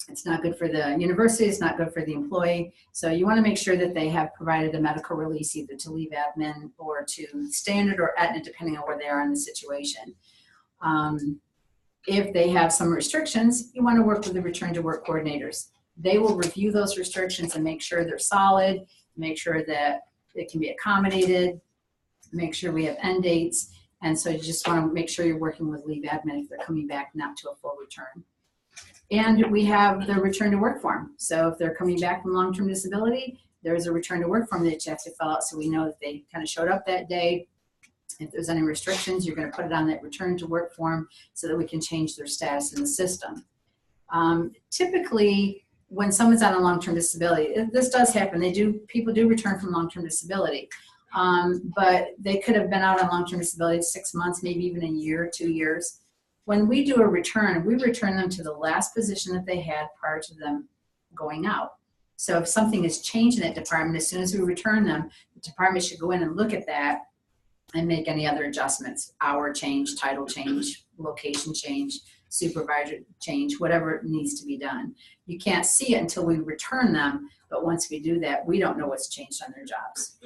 [SPEAKER 1] It's not good for the university, it's not good for the employee. So you want to make sure that they have provided a medical release either to leave admin or to standard or Aetna, depending on where they are in the situation. If they have some restrictions, you want to work with the return to work coordinators. They will review those restrictions and make sure they're solid, make sure that it can be accommodated, make sure we have end dates. And so you just want to make sure you're working with leave admin if they're coming back not to a full return. And we have the return to work form. So if they're coming back from long-term disability, there's a return to work form that you have to fill out so we know that they kind of showed up that day. If there's any restrictions, you're going to put it on that return to work form so that we can change their status in the system. Typically, when someone's on a long-term disability, this does happen. People do return from long-term disability, but they could have been out on long-term disability 6 months, maybe even a year, 2 years. When we do a return, we return them to the last position that they had prior to them going out. So if something has changed in that department, as soon as we return them, the department should go in and look at that and make any other adjustments, hour change, title change, location change, supervisor change, whatever needs to be done. You can't see it until we return them, but once we do that, we don't know what's changed on their jobs.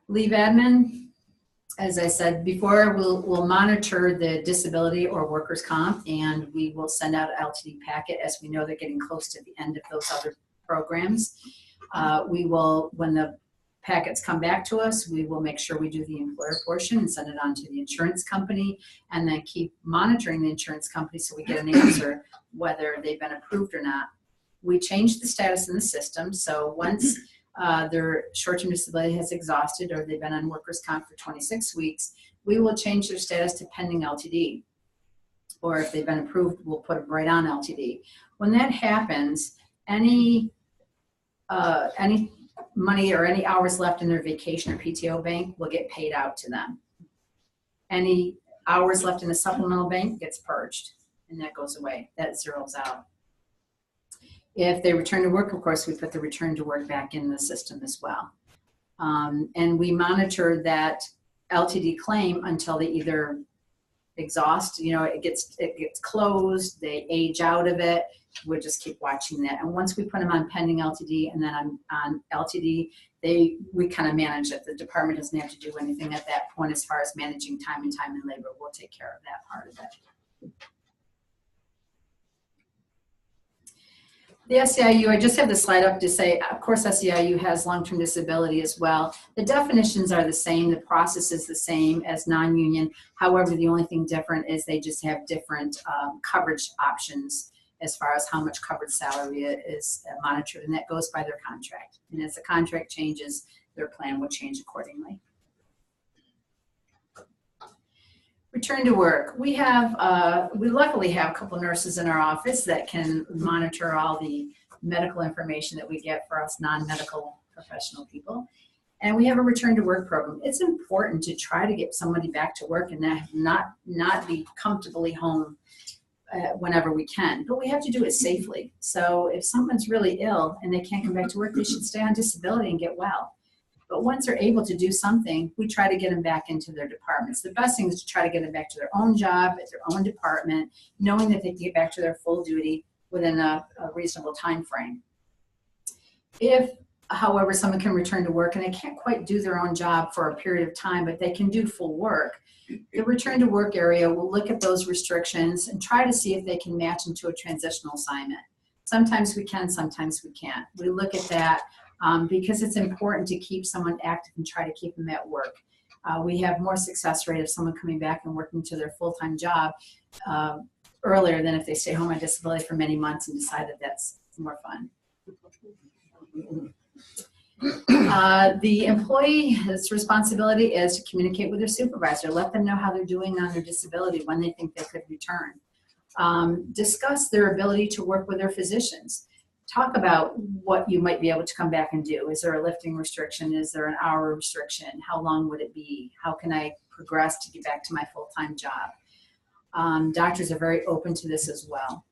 [SPEAKER 1] Leave admin, as I said before, we'll monitor the disability or workers' comp, and we will send out an LTD packet as we know they're getting close to the end of those other programs. We will, when the packets come back to us, we will make sure we do the employer portion and send it on to the insurance company, and then keep monitoring the insurance company so we get an answer whether they've been approved or not. We change the status in the system, so once their short-term disability has exhausted or they've been on workers' comp for 26 weeks, we will change their status to pending LTD. Or if they've been approved, we'll put them right on LTD. When that happens, any money or any hours left in their vacation or PTO bank will get paid out to them. Any hours left in the supplemental bank gets purged, and that goes away. That zeroes out. If they return to work, of course, we put the return to work back in the system as well. And we monitor that LTD claim until they either exhaust, it gets closed, they age out of it. We'll just keep watching that. And once we put them on pending LTD and then on LTD, we kind of manage it. The department doesn't have to do anything at that point as far as managing time and labor. We'll take care of that part of it. The SEIU, I just have the slide up to say, of course, SEIU has long-term disability as well. The definitions are the same. The process is the same as non-union. However, the only thing different is they just have different coverage options as far as how much covered salary is monitored, and that goes by their contract. And as the contract changes, their plan will change accordingly. Return to work. We luckily have a couple nurses in our office that can monitor all the medical information that we get for us non-medical professional people. And we have a return to work program. It's important to try to get somebody back to work and not be comfortably home whenever we can, but we have to do it safely. So if someone's really ill and they can't come back to work, they should stay on disability and get well. But once they're able to do something, we try to get them back into their departments. The best thing is to try to get them back to their own job, at their own department, knowing that they can get back to their full duty within a reasonable time frame. If, however, someone can return to work and they can't quite do their own job for a period of time, but they can do full work, the return to work area will look at those restrictions and try to see if they can match them to a transitional assignment. Sometimes we can, sometimes we can't. We look at that because it's important to keep someone active and try to keep them at work. We have more success rate of someone coming back and working to their full-time job earlier than if they stay home on disability for many months and decide that that's more fun. The employee's responsibility is to communicate with their supervisor, let them know how they're doing on their disability, when they think they could return. Discuss their ability to work with their physicians. Talk about what you might be able to come back and do. Is there a lifting restriction? Is there an hour restriction? How long would it be? How can I progress to get back to my full-time job? Doctors are very open to this as well.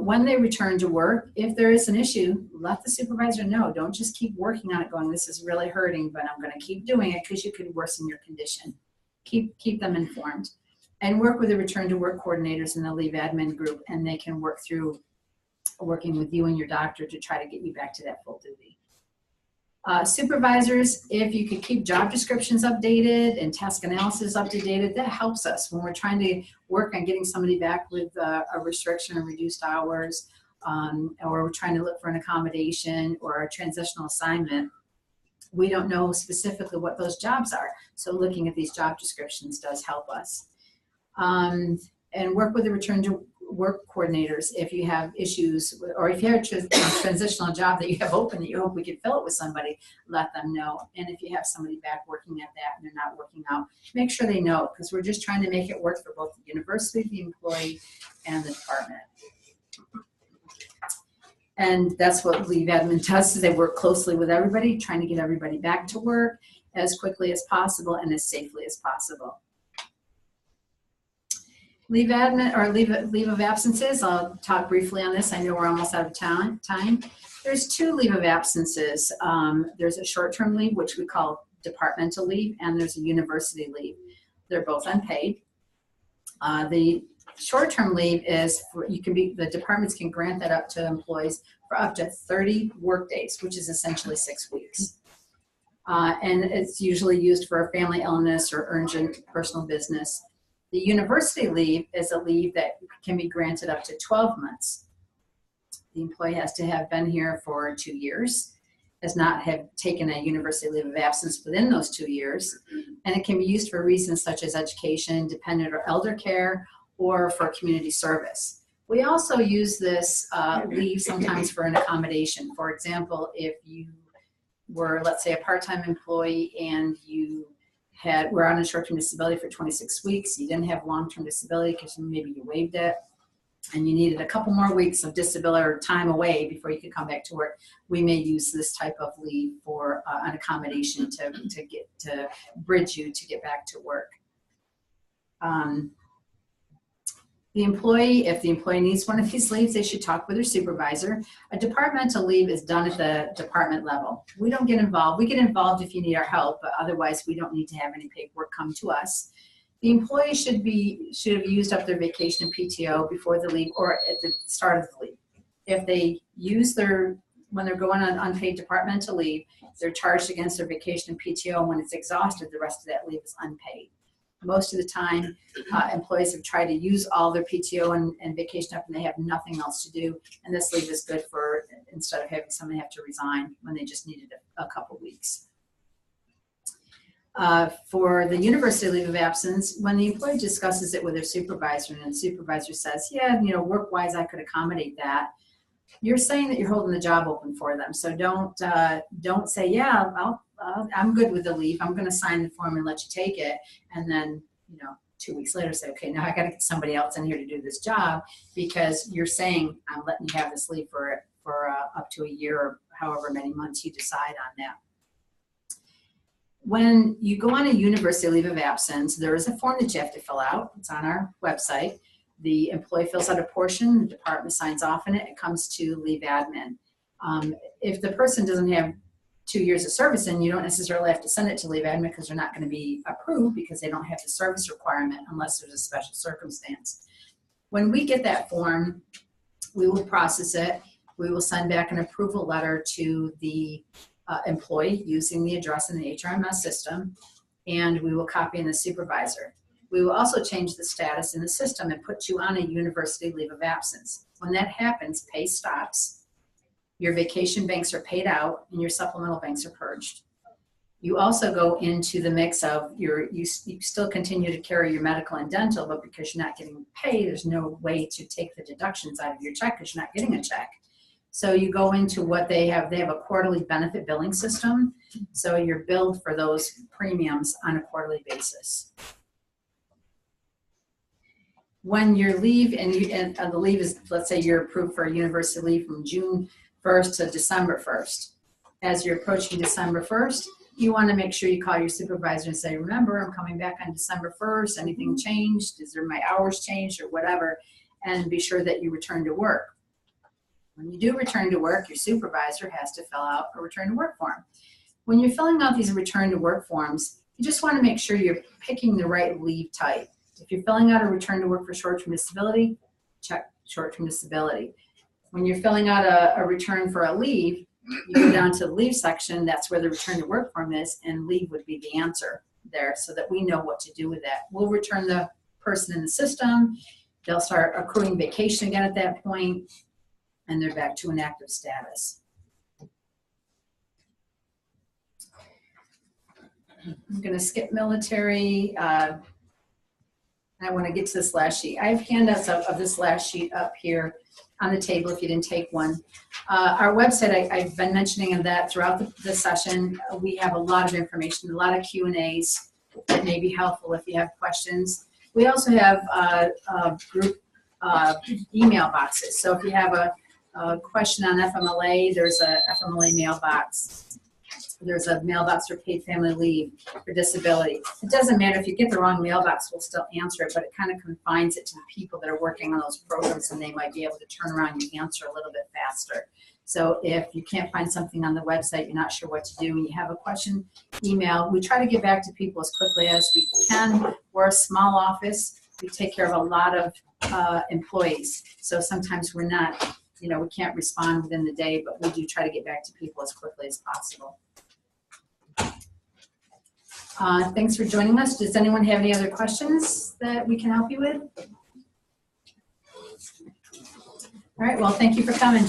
[SPEAKER 1] When they return to work, if there is an issue, let the supervisor know. Don't just keep working on it going, this is really hurting, but I'm going to keep doing it because you could worsen your condition. Keep them informed. And work with the return to work coordinators in the leave admin group, and they can work through working with you and your doctor to try to get you back to that full duty. Supervisors, if you could keep job descriptions updated and task analysis up to date, that helps us when we're trying to work on getting somebody back with a restriction or reduced hours, or we're trying to look for an accommodation or a transitional assignment. We don't know specifically what those jobs are, so looking at these job descriptions does help us. And work with the return to work coordinators if you have issues, or if you have a transitional job that you have open that you hope we can fill it with somebody, let them know. And if you have somebody back working at that and they're not working out, make sure they know, because we're just trying to make it work for both the university, the employee, and the department. And that's what leave admin does, is they work closely with everybody, trying to get everybody back to work as quickly as possible and as safely as possible. Leave admin, or leave of absences, I'll talk briefly on this. I know we're almost out of time. There's two leave of absences. There's a short-term leave, which we call departmental leave, and there's a university leave. They're both unpaid. The short-term leave is, the departments can grant that up to employees for up to 30 work days, which is essentially 6 weeks. And it's usually used for a family illness or urgent personal business. The university leave is a leave that can be granted up to 12 months. The employee has to have been here for 2 years, has not have taken a university leave of absence within those 2 years, and it can be used for reasons such as education, dependent or elder care, or for community service. We also use this leave sometimes for an accommodation. For example, if you were, let's say, a part-time employee and you were on a short-term disability for 26 weeks, you didn't have long-term disability because maybe you waived it, and you needed a couple more weeks of disability or time away before you could come back to work, we may use this type of leave for an accommodation to bridge you to get back to work. The employee, if the employee needs one of these leaves, they should talk with their supervisor. A departmental leave is done at the department level. We don't get involved. We get involved if you need our help, but otherwise we don't need to have any paperwork come to us. The employee should have used up their vacation and PTO before the leave or at the start of the leave. If they use when they're going on unpaid departmental leave, they're charged against their vacation and PTO, and when it's exhausted, the rest of that leave is unpaid. Most of the time, employees have tried to use all their PTO and vacation up and they have nothing else to do. And this leave is good for, instead of having somebody have to resign when they just needed a couple weeks. For the university leave of absence, when the employee discusses it with their supervisor and the supervisor says, yeah, work-wise, I could accommodate that, you're saying that you're holding the job open for them. So don't say, yeah, I'm good with the leave. I'm going to sign the form and let you take it. And then, 2 weeks later say, okay, now I got to get somebody else in here to do this job, because you're saying I'm letting you have this leave for up to a year or however many months you decide on that. When you go on a university leave of absence, there is a form that you have to fill out. It's on our website. The employee fills out a portion, the department signs off on it, it comes to leave admin. If the person doesn't have 2 years of service, and you don't necessarily have to send it to leave admin because they're not going to be approved because they don't have the service requirement unless there's a special circumstance. When we get that form, we will process it. We will send back an approval letter to the employee using the address in the HRMS system, and we will copy in the supervisor. We will also change the status in the system and put you on a university leave of absence. When that happens, pay stops, your vacation banks are paid out, and your supplemental banks are purged. You also go into the mix of you still continue to carry your medical and dental, but because you're not getting paid, there's no way to take the deductions out of your check because you're not getting a check. So you go into what they have a quarterly benefit billing system. So you're billed for those premiums on a quarterly basis. When your leave, and the leave is, let's say you're approved for a university leave from June 1st to December 1st. As you're approaching December 1st, you want to make sure you call your supervisor and say, remember, I'm coming back on December 1st. Anything changed? Is there my hours changed or whatever? And be sure that you return to work. When you do return to work, your supervisor has to fill out a return to work form. When you're filling out these return to work forms, you just want to make sure you're picking the right leave type. If you're filling out a return to work for short-term disability, check short-term disability. When you're filling out a return for a leave, you go down to the leave section, that's where the return to work form is, and leave would be the answer there so that we know what to do with that. We'll return the person in the system, they'll start accruing vacation again at that point, and they're back to an active status. I'm gonna skip military. I want to get to this last sheet. I have handouts of this last sheet up here on the table if you didn't take one. Our website, I've been mentioning that throughout the session. We have a lot of information, a lot of Q&As that may be helpful if you have questions. We also have group email boxes. So if you have a question on FMLA, there's a FMLA mailbox. There's a mailbox for paid family leave for disability. It doesn't matter if you get the wrong mailbox, we'll still answer it, but it kind of confines it to the people that are working on those programs, and they might be able to turn around your answer a little bit faster. So if you can't find something on the website, you're not sure what to do, and you have a question, email. We try to get back to people as quickly as we can. We're a small office. We take care of a lot of employees. So sometimes we're not, we can't respond within the day, but we do try to get back to people as quickly as possible. Thanks for joining us. Does anyone have any other questions that we can help you with? All right, well, thank you for coming.